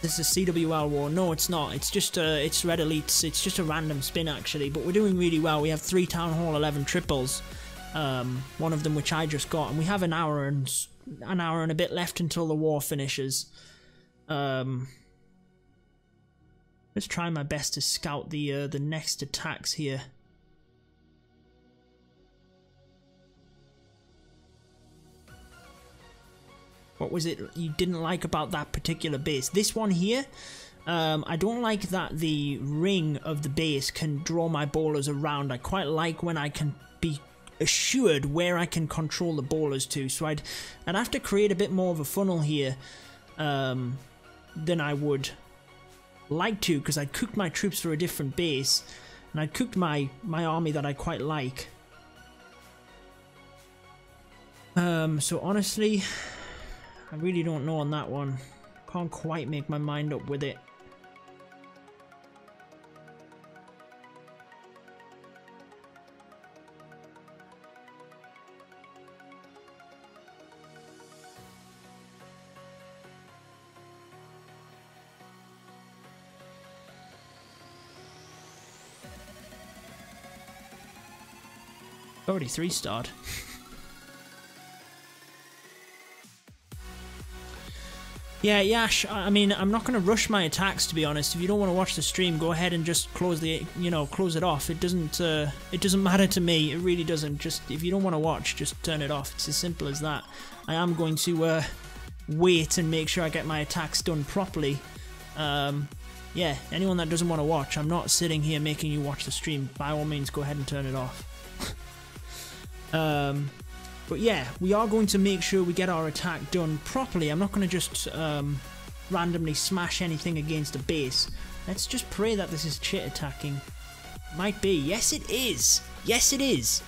This is a CWL war. No, it's not. It's just it's Red Elites. It's just a random spin actually. But we're doing really well. We have 3 Town Hall 11 triples. One of them which I just got, and we have an hour and a bit left until the war finishes. Let's try my best to scout the next attacks here. What was it you didn't like about that particular base? This one here, I don't like that the ring of the base can draw my bowlers around. I quite like when I can be assured where I can control the bowlers to. So I'd have to create a bit more of a funnel here than I would like to, because I'd cooked my troops for a different base, and I'd cooked my army that I quite like. So honestly, I really don't know on that one. Can't quite make my mind up with it. Already 3-starred. Yeah, Yash, I mean, I'm not going to rush my attacks, to be honest. If you don't want to watch the stream, go ahead and just close it off. It doesn't matter to me. It really doesn't. Just, if you don't want to watch, just turn it off. It's as simple as that. I am going to wait and make sure I get my attacks done properly. Yeah, anyone that doesn't want to watch, I'm not sitting here making you watch the stream. By all means, go ahead and turn it off. But yeah, we are going to make sure we get our attack done properly. I'm not going to just randomly smash anything against a base. Let's just pray that this is chit attacking. Might be. Yes, it is. Yes, it is.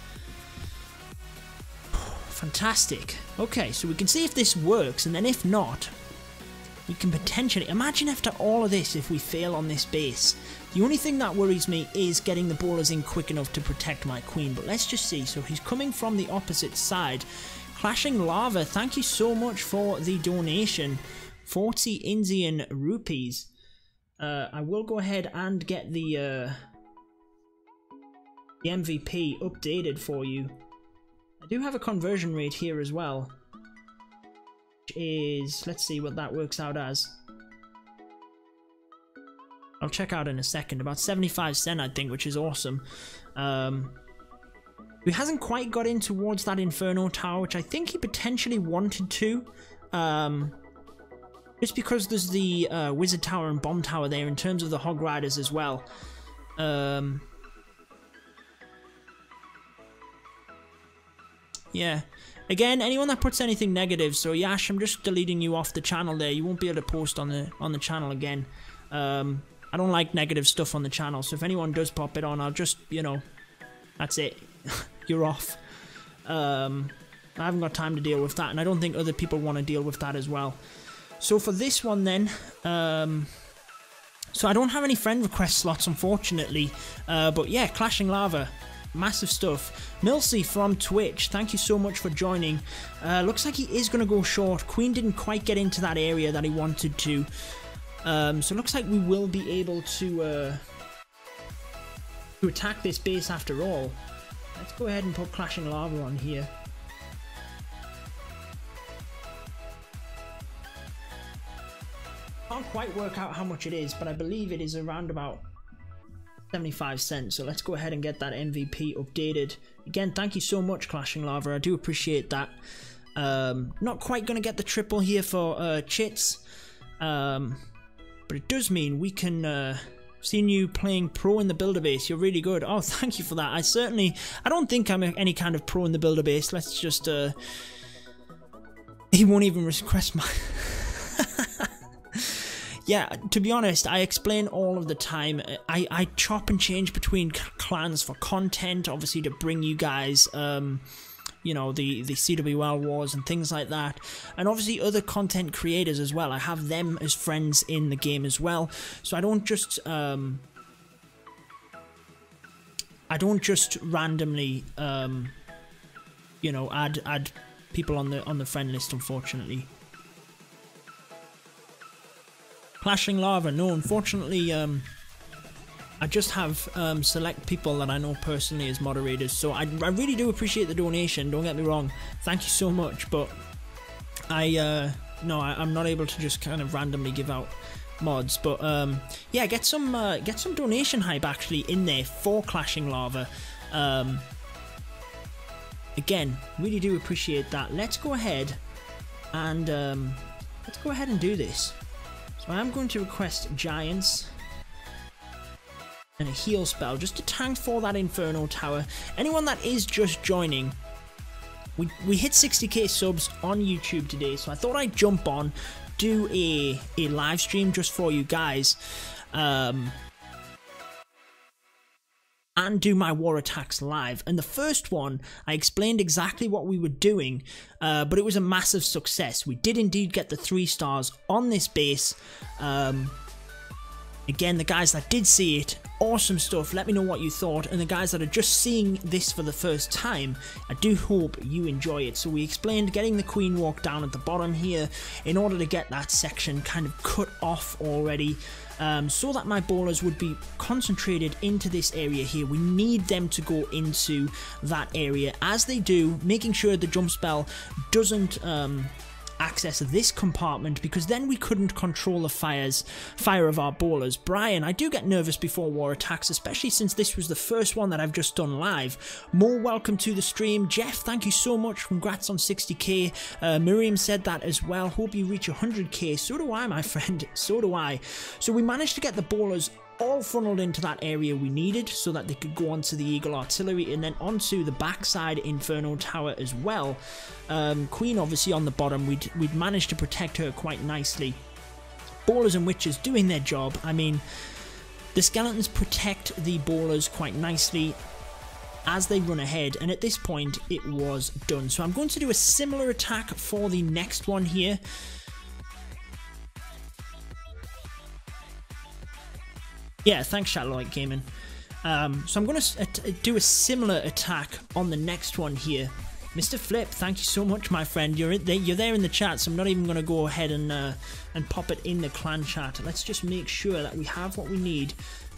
Fantastic. Okay, so we can see if this works, and then if not, we can potentially... Imagine after all of this if we fail on this base. The only thing that worries me is getting the bowlers in quick enough to protect my queen, but let's just see. So he's coming from the opposite side. Clashing Lava, thank you so much for the donation. 40 Indian rupees. I will go ahead and get the MVP updated for you. I do have a conversion rate here as well, which is, let's see what that works out as. I'll check out in a second. About 75 cents, I think, which is awesome. He hasn't quite got in towards that Inferno Tower, which I think he potentially wanted to. Just because there's the Wizard Tower and Bomb Tower there in terms of the Hog Riders as well. Yeah. Again, anyone that puts anything negative, so Yash, I'm just deleting you off the channel there. You won't be able to post on the channel again. I don't like negative stuff on the channel, so if anyone does pop it on, I'll just, you know, that's it. You're off. I haven't got time to deal with that, and I don't think other people want to deal with that as well. So for this one then, so I don't have any friend request slots, unfortunately, but yeah, Clashing Lava. Massive stuff. Milsey from Twitch, thank you so much for joining. Looks like he is going to go short. Queen didn't quite get into that area that he wanted to. So it looks like we will be able to attack this base after all. Let's go ahead and put Clashing Lava on here. Can't quite work out how much it is, but I believe it is around about 75 cents. So let's go ahead and get that MVP updated. again, thank you so much, Clashing Lava. I do appreciate that. Not quite going to get the triple here for Chits. But it does mean we can... Seen you playing pro in the builder base. You're really good. Oh, thank you for that. I don't think I'm any kind of pro in the builder base. Let's just, he won't even request my... Yeah, to be honest, I explain all of the time. I chop and change between clans for content, obviously to bring you guys, you know, the CWL wars and things like that, and obviously other content creators as well. I have them as friends in the game as well, so I don't just randomly you know, add people on the friend list, unfortunately. Clashing Lava, no, unfortunately, I just have select people that I know personally as moderators, so I really do appreciate the donation, don't get me wrong, thank you so much, but no, I'm not able to just kind of randomly give out mods, but yeah, get some donation hype actually in there for Clashing Lava. Again, really do appreciate that. Let's go ahead and do this. So I am going to request Giants and a heal spell just to tank for that Inferno Tower. Anyone that is just joining, we hit 60k subs on YouTube today, so I thought I'd jump on, do a live stream just for you guys, and do my war attacks live. And the first one, I explained exactly what we were doing, but it was a massive success. We did indeed get the 3 stars on this base. Again, the guys that did see it, awesome stuff. Let me know what you thought. And the guys that are just seeing this for the first time, I do hope you enjoy it. So we explained getting the Queen Walk down at the bottom here in order to get that section kind of cut off already, so that my ballers would be concentrated into this area here. We need them to go into that area. As they do, making sure the jump spell doesn't access this compartment, because then we couldn't control the fire of our ballers. Brian, I do get nervous before war attacks, especially since this was the first one that I've just done live. More welcome to the stream. Jeff, thank you so much. Congrats on 60k. Miriam said that as well. Hope you reach 100k. So do I, my friend. So do I. So we managed to get the ballers all funneled into that area we needed so that they could go onto the Eagle Artillery and then onto the backside Inferno Tower as well. Queen obviously on the bottom, we'd managed to protect her quite nicely. Ballers and Witches doing their job. I mean, the skeletons protect the ballers quite nicely as they run ahead, and at this point it was done. So I'm going to do a similar attack for the next one here. Yeah, thanks Shadowlight Gaming. So I'm going to do a similar attack on the next one here. Mr. Flip, thank you so much, my friend. You're there in the chat, so I'm not even going to go ahead and pop it in the clan chat. Let's just make sure that we have what we need.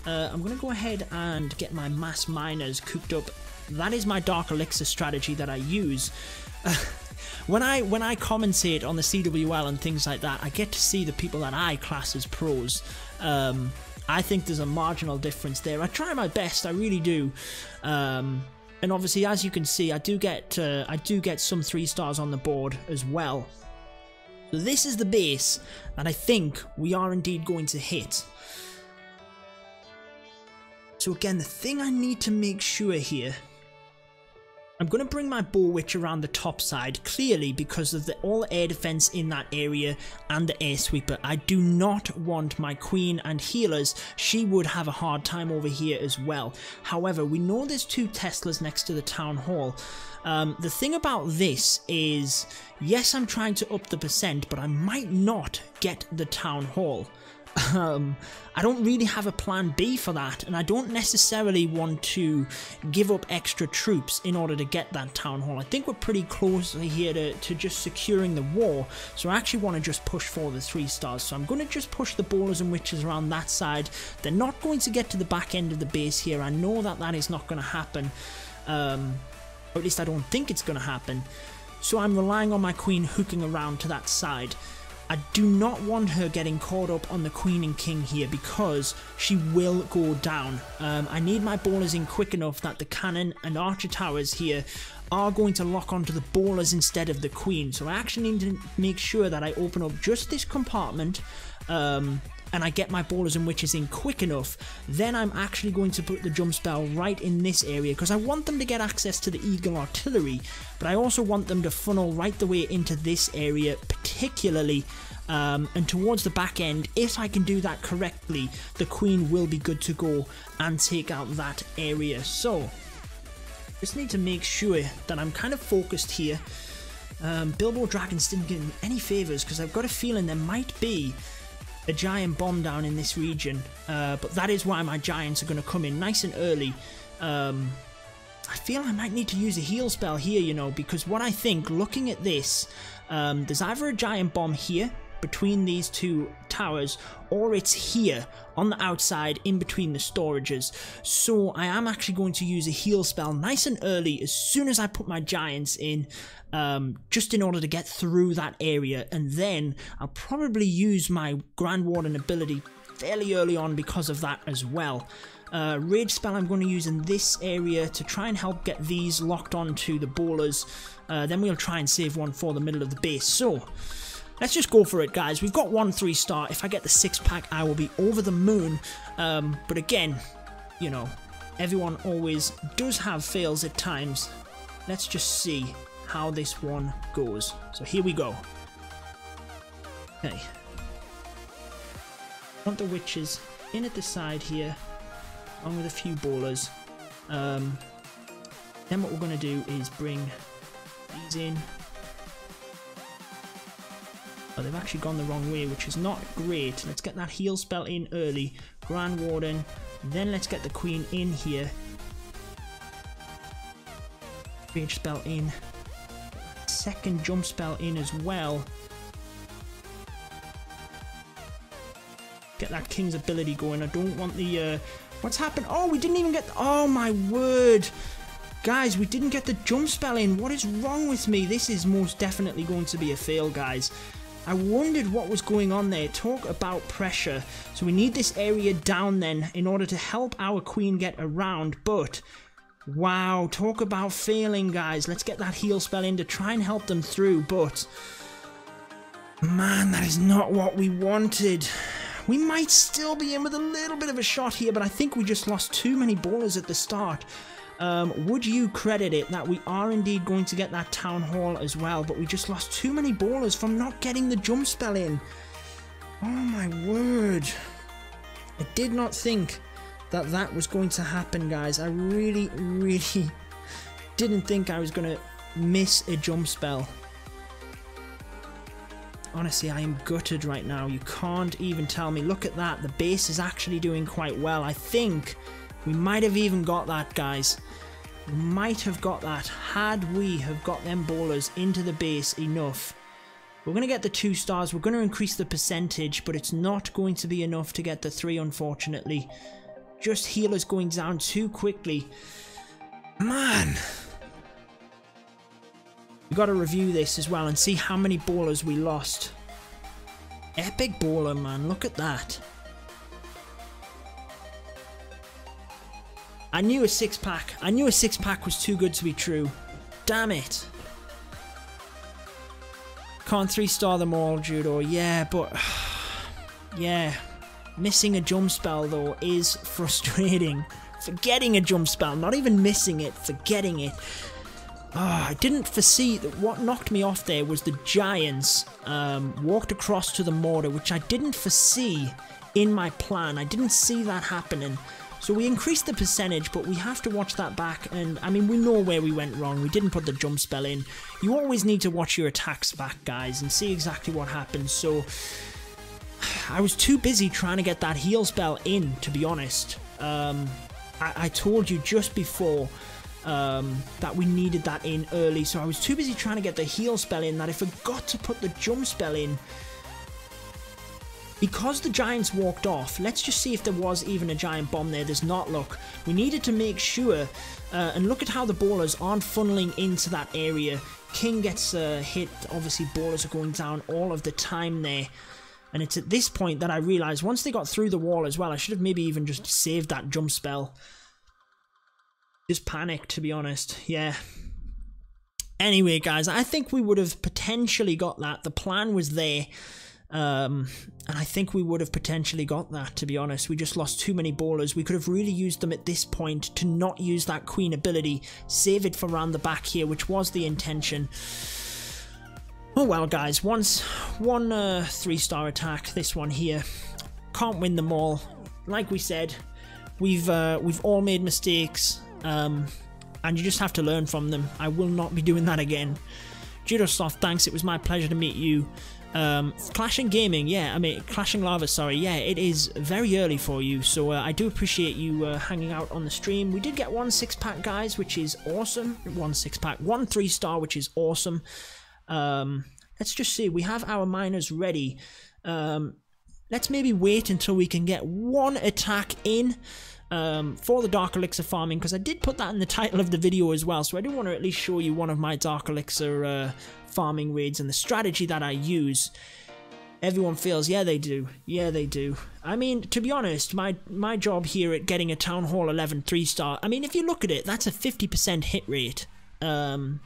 I'm going to go ahead and get my mass miners cooked up. That is my Dark Elixir strategy that I use. When I commentate on the CWL and things like that, I get to see the people that I class as pros. I think there's a marginal difference there. I try my best, I really do. And obviously, as you can see, I do get some 3 stars on the board as well. So this is the base that I think we are indeed going to hit. So again, the thing I need to make sure here, I'm going to bring my Bow Witch around the top side, clearly because of all the air defense in that area and the air sweeper. I do not want my Queen and healers. She would have a hard time over here as well. However, we know there's 2 Teslas next to the Town Hall. The thing about this is, yes, I'm trying to up the percent, but I might not get the Town Hall. I don't really have a plan B for that, and I don't necessarily want to give up extra troops in order to get that Town Hall. I think we're pretty close here to just securing the war, so I actually want to just push for the 3 stars. So I'm going to just push the Ballers and Witches around that side. They're not going to get to the back end of the base here. I know that that is not going to happen, or at least I don't think it's going to happen. So I'm relying on my Queen hooking around to that side. I do not want her getting caught up on the queen and king here because she will go down. I need my ballers in quick enough that the cannon and archer towers here are going to lock onto the ballers instead of the queen. So I actually need to make sure that I open up just this compartment and I get my ballers and witches in quick enough. Then I'm actually going to put the jump spell right in this area because I want them to get access to the eagle artillery, but I also want them to funnel right the way into this area particularly, and towards the back end. If I can do that correctly, the queen will be good to go and take out that area. So just need to make sure that I'm kind of focused here. Bilbo Dragons didn't give me any favors because I've got a feeling there might be a giant bomb down in this region, but that is why my giants are going to come in nice and early. I feel I might need to use a heal spell here, you know, because what I think, looking at this, there's either a giant bomb here between these two towers, or it's here on the outside in between the storages. So I am actually going to use a heal spell nice and early as soon as I put my giants in, just in order to get through that area, and then I'll probably use my Grand Warden ability fairly early on because of that as well. Rage spell I'm going to use in this area to try and help get these locked onto the ballers. Then we'll try and save one for the middle of the base. So let's just go for it, guys. We've got 1 3-star. If I get the 6-pack, I will be over the moon. But again, you know, everyone always does have fails at times. Let's just see how this one goes. So here we go. Okay. Want the witches in at the side here, along with a few ballers. Then what we're going to do is bring these in. Oh, they've actually gone the wrong way, which is not great. Let's get that heal spell in early. Grand Warden. Then let's get the queen in here. Rage spell in. Second jump spell in as well. Get that king's ability going. I don't want the... what's happened? Oh, we didn't even get... Oh, my word. Guys, we didn't get the jump spell in. What is wrong with me? This is most definitely going to be a fail, guys. I wondered what was going on there. Talk about pressure. So we need this area down then in order to help our queen get around. But, wow, talk about failing, guys. Let's get that heal spell in to try and help them through. But, man, that is not what we wanted. We might still be in with a little bit of a shot here, but I think we just lost too many ballers at the start. Would you credit it that we are indeed going to get that town hall as well, but we just lost too many ballers from not getting the jump spell in. Oh my word. I did not think that that was going to happen, guys. I really, really didn't think I was going to miss a jump spell. Honestly, I am gutted right now. You can't even tell me. Look at that. The base is actually doing quite well. I think we might have even got that, guys. We might have got that had we have got them ballers into the base enough. We're going to get the 2 stars. We're going to increase the percentage, but it's not going to be enough to get the 3, unfortunately. Just healers going down too quickly. Man. We've got to review this as well and see how many ballers we lost. Epic baller, man. Look at that. I knew a 6-pack. I knew a 6-pack was too good to be true. Damn it. Can't 3-star them all, Judo. Yeah, but... yeah. Missing a jump spell, though, is frustrating. Forgetting a jump spell. Not even missing it. Forgetting it. Oh, I didn't foresee that. What knocked me off there was the giants walked across to the mortar, which I didn't foresee in my plan. I didn't see that happening. So we increased the percentage, but we have to watch that back. And I mean, we know where we went wrong. We didn't put the jump spell in. You always need to watch your attacks back, guys, and see exactly what happens. So I was too busy trying to get that heal spell in, to be honest. I told you just before that we needed that in early, so I was too busy trying to get the heal spell in that I forgot to put the jump spell in. Because the giants walked off, let's just see if there was even a giant bomb there. There's not. Look, we needed to make sure, and look at how the ballers aren't funneling into that area. king gets hit, obviously ballers are going down all of the time there. And it's at this point that I realised once they got through the wall as well, I should have maybe even just saved that jump spell. Just panicked, to be honest. Yeah. Anyway, guys, I think we would have potentially got that. The plan was there. And I think we would have potentially got that, to be honest. We just lost too many ballers. We could have really used them at this point to not use that queen ability. Save it for round the back here, which was the intention. Oh well, guys. One 3-star attack. This one here. Can't win them all. Like we said, we've all made mistakes. And you just have to learn from them. I will not be doing that again. Judo Sloth, thanks. It was my pleasure to meet you. Clashing Gaming, yeah, I mean, Clashing Lava, sorry, yeah, it is very early for you, so I do appreciate you hanging out on the stream. We did get 1 6-pack, guys, which is awesome. 1 6-pack, 1 3-star, which is awesome. Let's just see, we have our miners ready. Let's maybe wait until we can get 1 attack in for the Dark Elixir farming, because I did put that in the title of the video as well, so I do want to at least show you one of my Dark Elixir farming raids and the strategy that I use. Everyone feels, yeah they do, yeah they do. I mean, to be honest, my job here at getting a Town Hall 11 3-star, I mean, if you look at it, that's a 50% hit rate on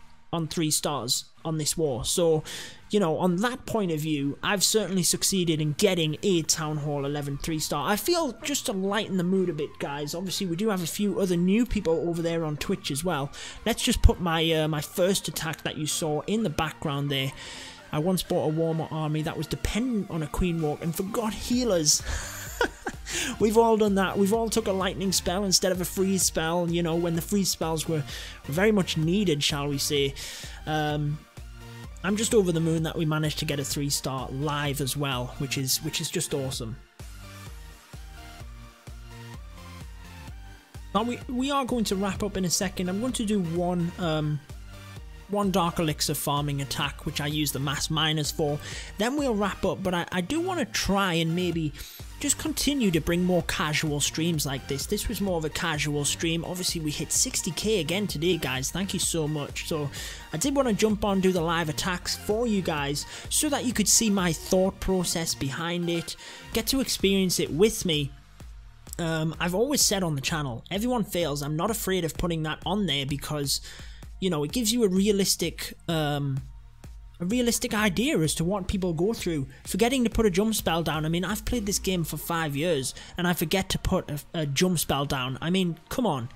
3 stars on this war. So, you know, on that point of view, I've certainly succeeded in getting a Town Hall 11 3-star. I feel, just to lighten the mood a bit, guys, obviously we do have a few other new people over there on Twitch as well. Let's just put my my first attack that you saw in the background there. I once bought a warmer army that was dependent on a queen walk and forgot healers. We've all done that. We've all took a lightning spell instead of a freeze spell, you know, when the freeze spells were very much needed, shall we say. I'm just over the moon that we managed to get a 3-star live as well, which is just awesome. Now we are going to wrap up in a second. I'm going to do one Dark Elixir farming attack, which I use the mass miners for. Then we'll wrap up, but I do want to try and maybe just continue to bring more casual streams like this. This was more of a casual stream. Obviously, we hit 60k again today, guys. Thank you so much. So I did want to jump on, do the live attacks for you guys so that you could see my thought process behind it, get to experience it with me. I've always said on the channel, everyone fails. I'm not afraid of putting that on there because, you know, it gives you a realistic idea as to what people go through. Forgetting to put a jump spell down. I mean, I've played this game for 5 years and I forget to put a jump spell down. I mean, come on.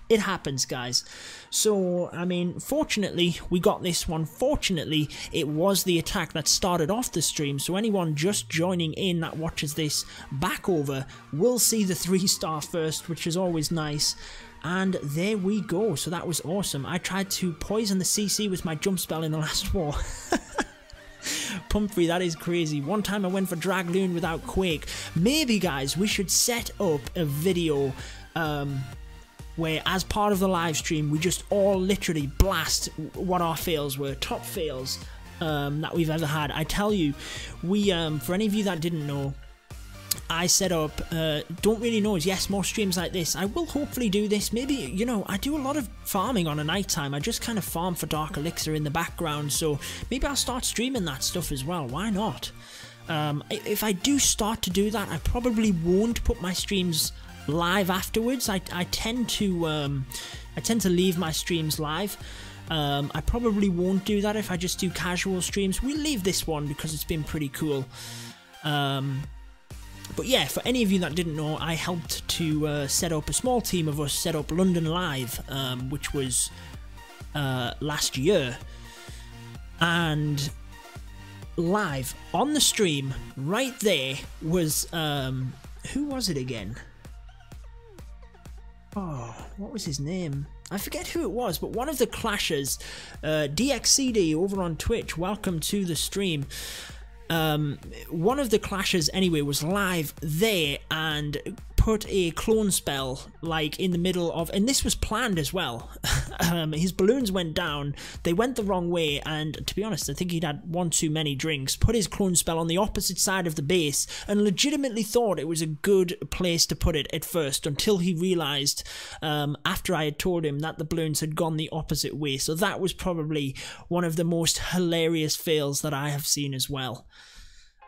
It happens, guys. So, I mean, fortunately, we got this one. Fortunately, it was the attack that started off the stream, so anyone just joining in that watches this back over will see the 3-star first, which is always nice. And there we go. So that was awesome. I tried to poison the CC with my jump spell in the last war. Pumphrey, that is crazy. One time I went for Dragloon without Quake. Maybe, guys, we should set up a video where, as part of the live stream, we just all literally blast what our fails were. Top fails that we've ever had. I tell you, we, for any of you that didn't know, I set up, don't really know, yes, more streams like this. I will hopefully do this. Maybe, you know, I do a lot of farming on a night time. I just kind of farm for Dark Elixir in the background, so maybe I'll start streaming that stuff as well. Why not? If I do start to do that, I probably won't put my streams live afterwards. I tend to leave my streams live. I probably won't do that if I just do casual streams. We'll leave this one because it's been pretty cool. But yeah, for any of you that didn't know, I helped to set up, a small team of us set up London Live, which was last year. And live on the stream, right there, was, who was it again? Oh, what was his name? I forget who it was, but one of the Clashers, DXCD over on Twitch, welcome to the stream. One of the Clashers anyway was live there and put a clone spell like in the middle of, and this was planned as well. his balloons went down, they went the wrong way, and to be honest, I think he'd had one too many drinks, put his clone spell on the opposite side of the base, and legitimately thought it was a good place to put it at first, until he realised, after I had told him, that the balloons had gone the opposite way. So that was probably one of the most hilarious fails that I have seen as well.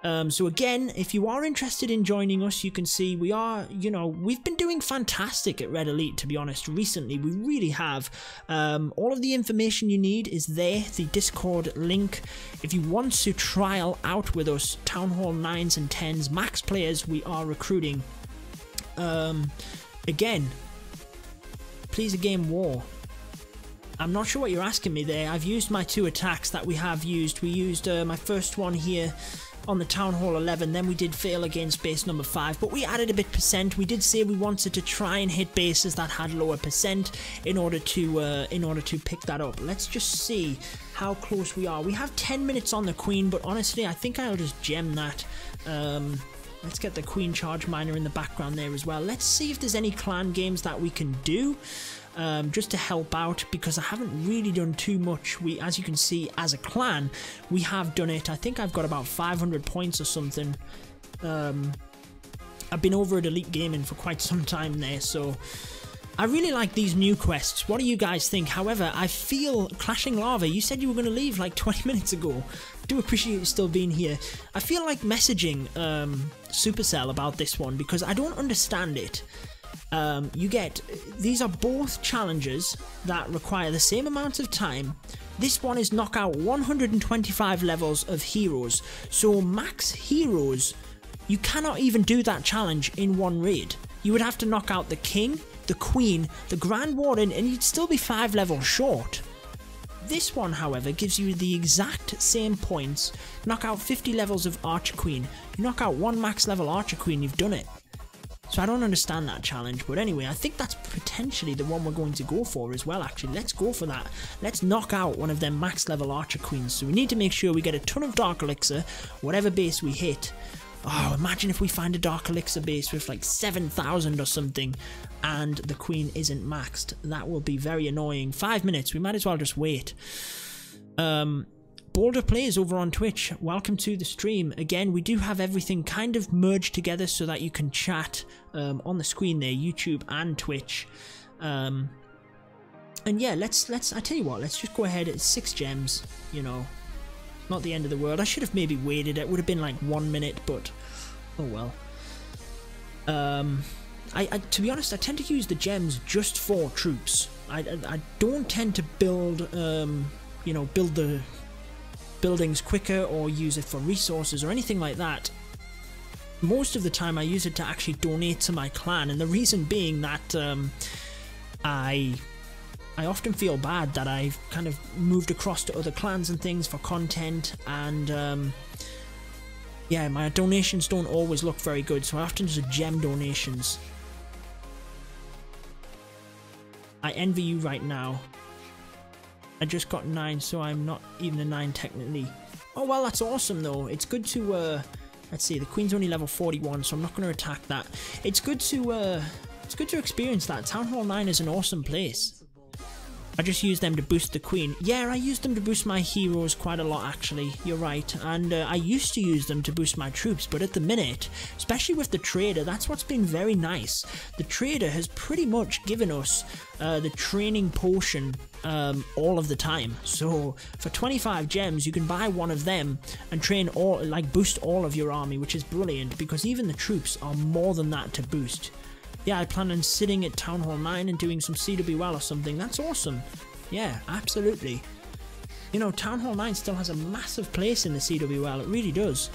So again, if you are interested in joining us, you can see we are, you know, we've been doing fantastic at Red Elite, to be honest, recently. We really have. All of the information you need is there, the Discord link. If you want to trial out with us, Town Hall 9s and 10s, max players, we are recruiting. Again, please a game war. I'm not sure what you're asking me there. I've used my 2 attacks that we have used. We used my first one here on the Town Hall 11, then we did fail against base number 5, but we added a bit percent. We did say we wanted to try and hit bases that had lower percent in order to pick that up. Let's just see how close we are. We have 10 minutes on the Queen, but honestly, I think I'll just gem that. Let's get the Queen Charge Miner in the background there as well. Let's see if there's any clan games that we can do. Just to help out, because I haven't really done too much. As you can see, as a clan, we have done it. I think I've got about 500 points or something. I've been over at Elite Gaming for quite some time there, so I really like these new quests. What do you guys think? However, I feel Clashing Lava, you said you were going to leave like 20 minutes ago. I do appreciate you still being here. I feel like messaging Supercell about this one, because I don't understand it. These are both challenges that require the same amount of time. This one is knock out 125 levels of heroes. So max heroes, you cannot even do that challenge in one raid. You would have to knock out the King, the Queen, the Grand Warden, and you'd still be 5 levels short. This one, however, gives you the exact same points. Knock out 50 levels of Archer Queen. You knock out 1 max level Archer Queen, you've done it. So I don't understand that challenge, but anyway, I think that's potentially the one we're going to go for as well, actually. Let's go for that. Let's knock out one of them max level Archer Queens. So we need to make sure we get a ton of Dark Elixir, whatever base we hit. Oh, imagine if we find a Dark Elixir base with like 7,000 or something, and the Queen isn't maxed. That will be very annoying. 5 minutes, we might as well just wait. Boulder Plays over on Twitch, welcome to the stream. Again, we do have everything kind of merged together so that you can chat on the screen there, YouTube and Twitch. And yeah, let's I tell you what, let's just go ahead. It's 6 gems, you know, not the end of the world. I should have maybe waited. It would have been like 1 minute, but oh well. To be honest, I tend to use the gems just for troops. I don't tend to build, you know, build the buildings quicker or use it for resources or anything like that. Most of the time I use it to actually donate to my clan, and the reason being that I often feel bad that I've kind of moved across to other clans and things for content, and yeah, my donations don't always look very good, so I often do gem donations. I envy you right now. I just got 9, so I'm not even a 9 technically. Oh well, that's awesome though. It's good to let's see, the Queen's only level 41, so I'm not going to attack that. It's good to experience that. Town Hall 9 is an awesome place. I just use them to boost the Queen. Yeah, I use them to boost my heroes quite a lot actually, you're right. And I used to use them to boost my troops, but at the minute, especially with the trader, that's what's been very nice. The trader has pretty much given us the training potion all of the time. So for 25 gems, you can buy one of them and train all, like boost all of your army, which is brilliant because even the troops are more than that to boost. Yeah, I plan on sitting at Town Hall 9 and doing some CWL or something. That's awesome. Yeah, absolutely. You know, Town Hall 9 still has a massive place in the CWL. It really does.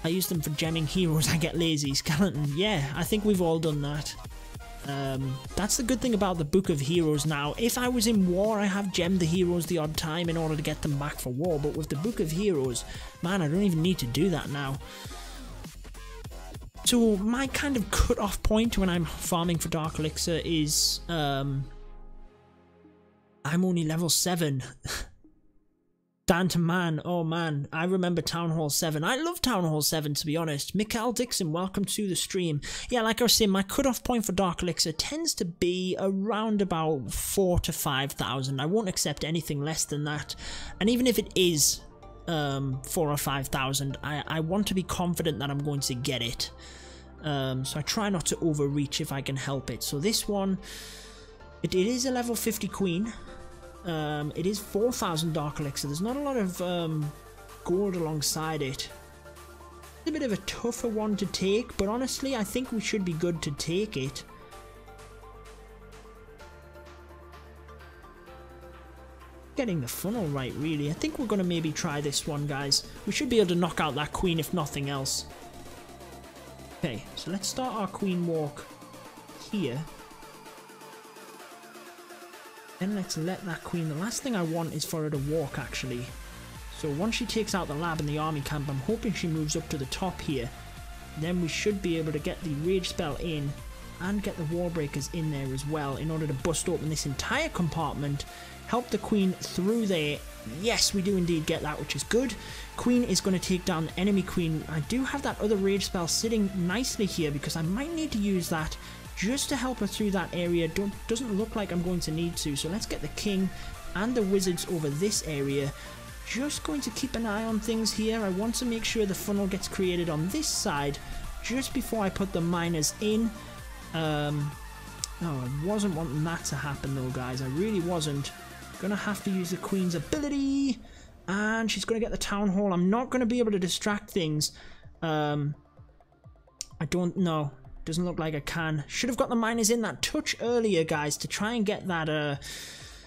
I use them for gemming heroes. I get lazy. Skeleton. Yeah, I think we've all done that. That's the good thing about the Book of Heroes now. If I was in war, I have gemmed the heroes the odd time in order to get them back for war. But with the Book of Heroes, man, I don't even need to do that now. So my kind of cut-off point when I'm farming for Dark Elixir is, I'm only level 7. Dan to man, oh man, I remember Town Hall 7. I love Town Hall 7, to be honest. Mikael Dixon, welcome to the stream. Yeah, like I was saying, my cutoff point for Dark Elixir tends to be around about 4,000 to 5,000. I won't accept anything less than that. And even if it is 4,000 or 5,000, I want to be confident that I'm going to get it. So I try not to overreach if I can help it. So this one, it is a level 50 queen. It is 4,000 Dark Elixir. There's not a lot of gold alongside it. It's a bit of a tougher one to take, but honestly, I think we should be good to take it. Getting the funnel right, really. I think we're going to maybe try this one, guys. We should be able to knock out that queen, if nothing else. Okay, so let's start our queen walk here. Then let's let that queen, the last thing I want is for her to walk actually. So once she takes out the lab and the army camp, I'm hoping she moves up to the top here. Then we should be able to get the rage spell in and get the wall breakers in there as well in order to bust open this entire compartment, help the queen through there. Yes, we do indeed get that, which is good. Queen is going to take down the enemy queen. I do have that other rage spell sitting nicely here because I might need to use that just to help her through that area. Doesn't look like I'm going to need to, so let's get the king and the wizards over this area. Just going to keep an eye on things here. I want to make sure the funnel gets created on this side just before I put the miners in. Oh, I wasn't wanting that to happen though, guys. I really wasn't. Gonna have to use the queen's ability, and she's gonna get the town hall. I'm not gonna be able to distract things. I don't know. Doesn't look like I can. Should have got the miners in that touch earlier, guys, to try and get that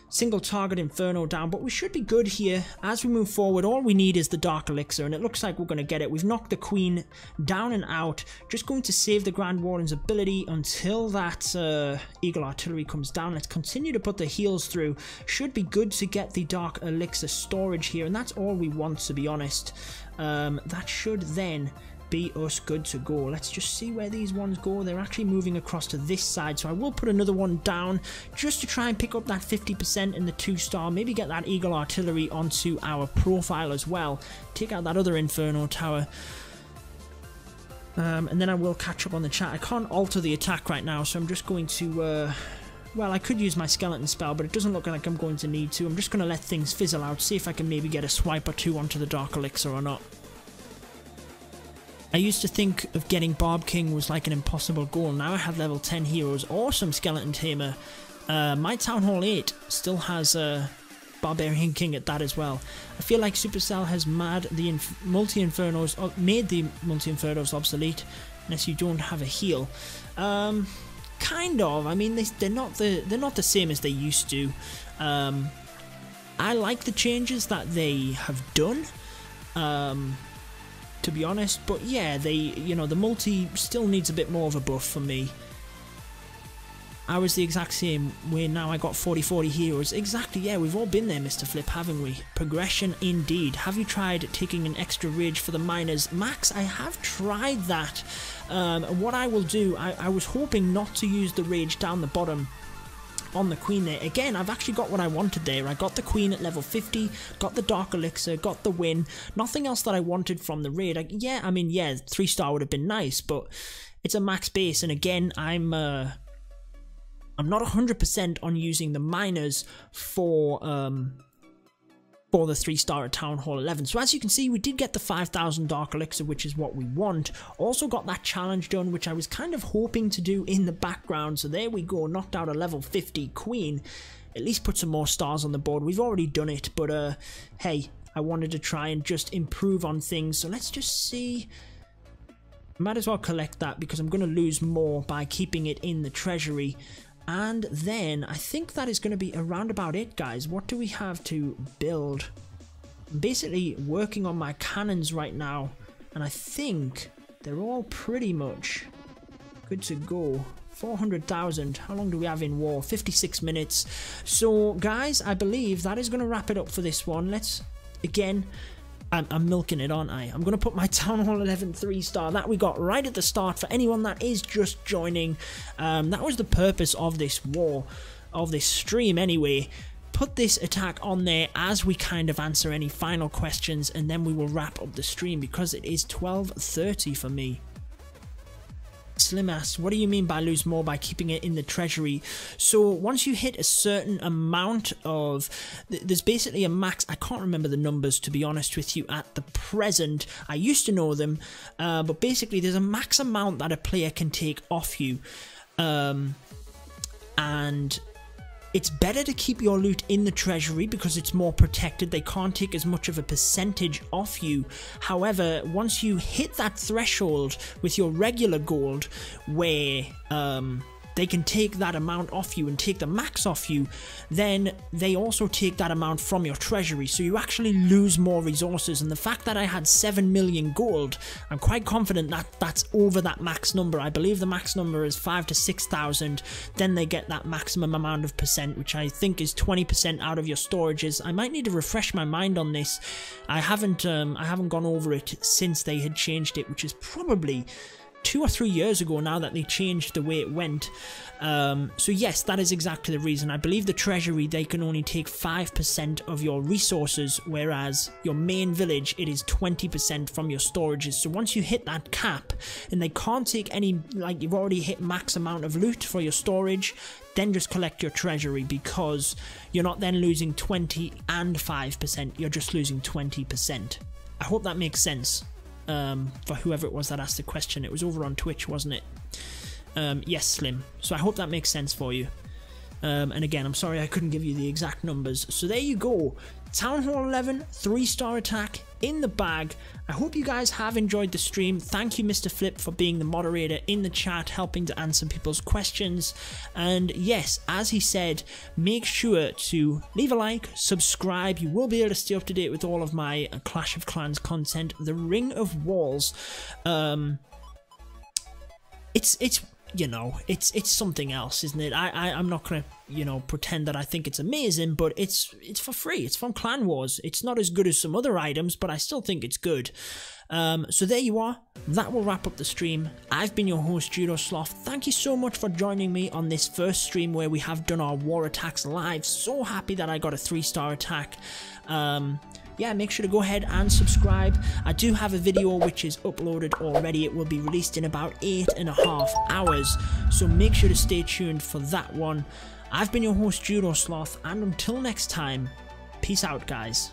single target inferno down, but we should be good here. As we move forward, all we need is the Dark Elixir, and it looks like we're going to get it. We've knocked the queen down and out. Just going to save the Grand Warden's ability until that Eagle Artillery comes down. Let's continue to put the heals through. Should be good to get the Dark Elixir storage here, and that's all we want, to be honest. That should then be us good to go. Let's just see where these ones go. They're actually moving across to this side, so I will put another one down just to try and pick up that 50% in the 2-star, maybe get that Eagle Artillery onto our profile as well, take out that other Inferno Tower, and then I will catch up on the chat. I can't alter the attack right now, so I'm just going to well, I could use my skeleton spell, but it doesn't look like I'm going to need to. I'm just going to let things fizzle out, see if I can maybe get a swipe or two onto the Dark Elixir or not. I used to think of getting Barb King was like an impossible goal. Now I have level 10 heroes. Awesome Skeleton Tamer. My Town Hall 8 still has Barbarian King at that as well. I feel like Supercell has made the multi-infernos obsolete unless you don't have a heal. Kind of. I mean, they're not the same as they used to. I like the changes that they have done. To be honest, but yeah, the multi still needs a bit more of a buff for me. I was the exact same way. Now I got 40-40 heroes. Exactly, yeah, we've all been there, Mr. Flip, haven't we? Progression indeed. Have you tried taking an extra rage for the miners? Max, I have tried that. What I will do, I was hoping not to use the rage down the bottom on the queen there. Again, I've actually got what I wanted there. I got the queen at level 50, got the Dark Elixir, got the win. Nothing else that I wanted from the raid. I mean, 3-star would have been nice, but it's a max base, and again, I'm not 100% on using the miners for the 3-star at Town Hall 11. So as you can see, we did get the 5,000 Dark Elixir, which is what we want. Also got that challenge done, which I was kind of hoping to do in the background. So there we go, knocked out a level 50 queen. At least put some more stars on the board. We've already done it, but hey, I wanted to try and just improve on things. So let's just see. Might as well collect that because I'm going to lose more by keeping it in the treasury. And then I think that is going to be around about it, guys. What do we have to build? I'm basically working on my cannons right now, and I think they're all pretty much good to go. 400,000. How long do we have in war? 56 minutes. So, guys, I believe that is going to wrap it up for this one. Let's, again, I'm milking it, aren't I? I'm going to put my Town Hall 11 3-star that we got right at the start for anyone that is just joining. That was the purpose of this war, of this stream anyway. put this attack on there as we kind of answer any final questions, and then we will wrap up the stream because it is 12:30 for me. Slim asks, what do you mean by lose more by keeping it in the treasury? So once you hit a certain amount of, there's basically a max, I can't remember the numbers to be honest with you at the present, I used to know them, but basically there's a max amount that a player can take off you, and it's better to keep your loot in the treasury because it's more protected. They can't take as much of a percentage off you. However, once you hit that threshold with your regular gold where they can take that amount off you and take the max off you, then they also take that amount from your treasury, so you actually lose more resources. And the fact that I had 7 million gold, I'm quite confident that that's over that max number. I believe the max number is 5,000 to 6,000. Then they get that maximum amount of percent, which I think is 20% out of your storages. I might need to refresh my mind on this. I haven't gone over it since they had changed it, which is probably 2 or 3 years ago now that they changed the way it went. So yes, that is exactly the reason. I believe the treasury, they can only take 5% of your resources, whereas your main village, it is 20% from your storages. So once you hit that cap, and they can't take any, like you've already hit max amount of loot for your storage, then just collect your treasury, because you're not then losing 20 and 5%, you're just losing 20%. I hope that makes sense. For whoever it was that asked the question. It was over on Twitch, wasn't it? Yes, Slim. So I hope that makes sense for you. And again, I'm sorry I couldn't give you the exact numbers. So there you go. Town Hall 11, 3-star attack in the bag. I hope you guys have enjoyed the stream. Thank you, Mr. Flip, for being the moderator in the chat, helping to answer people's questions. And yes, as he said, make sure to leave a like, subscribe. You will be able to stay up to date with all of my Clash of Clans content. The Ring of Walls, it's you know, it's something else, isn't it? I'm not gonna, you know, pretend that I think it's amazing, but it's for free. It's from Clan Wars. It's not as good as some other items, but I still think it's good. So there you are. That will wrap up the stream. I've been your host, Judo Sloth. Thank you so much for joining me on this first stream where we have done our war attacks live. So happy that I got a 3-star attack. Yeah, make sure to go ahead and subscribe. I do have a video which is uploaded already. It will be released in about 8.5 hours, so make sure to stay tuned for that one. I've been your host, Judo Sloth, and until next time, peace out, guys.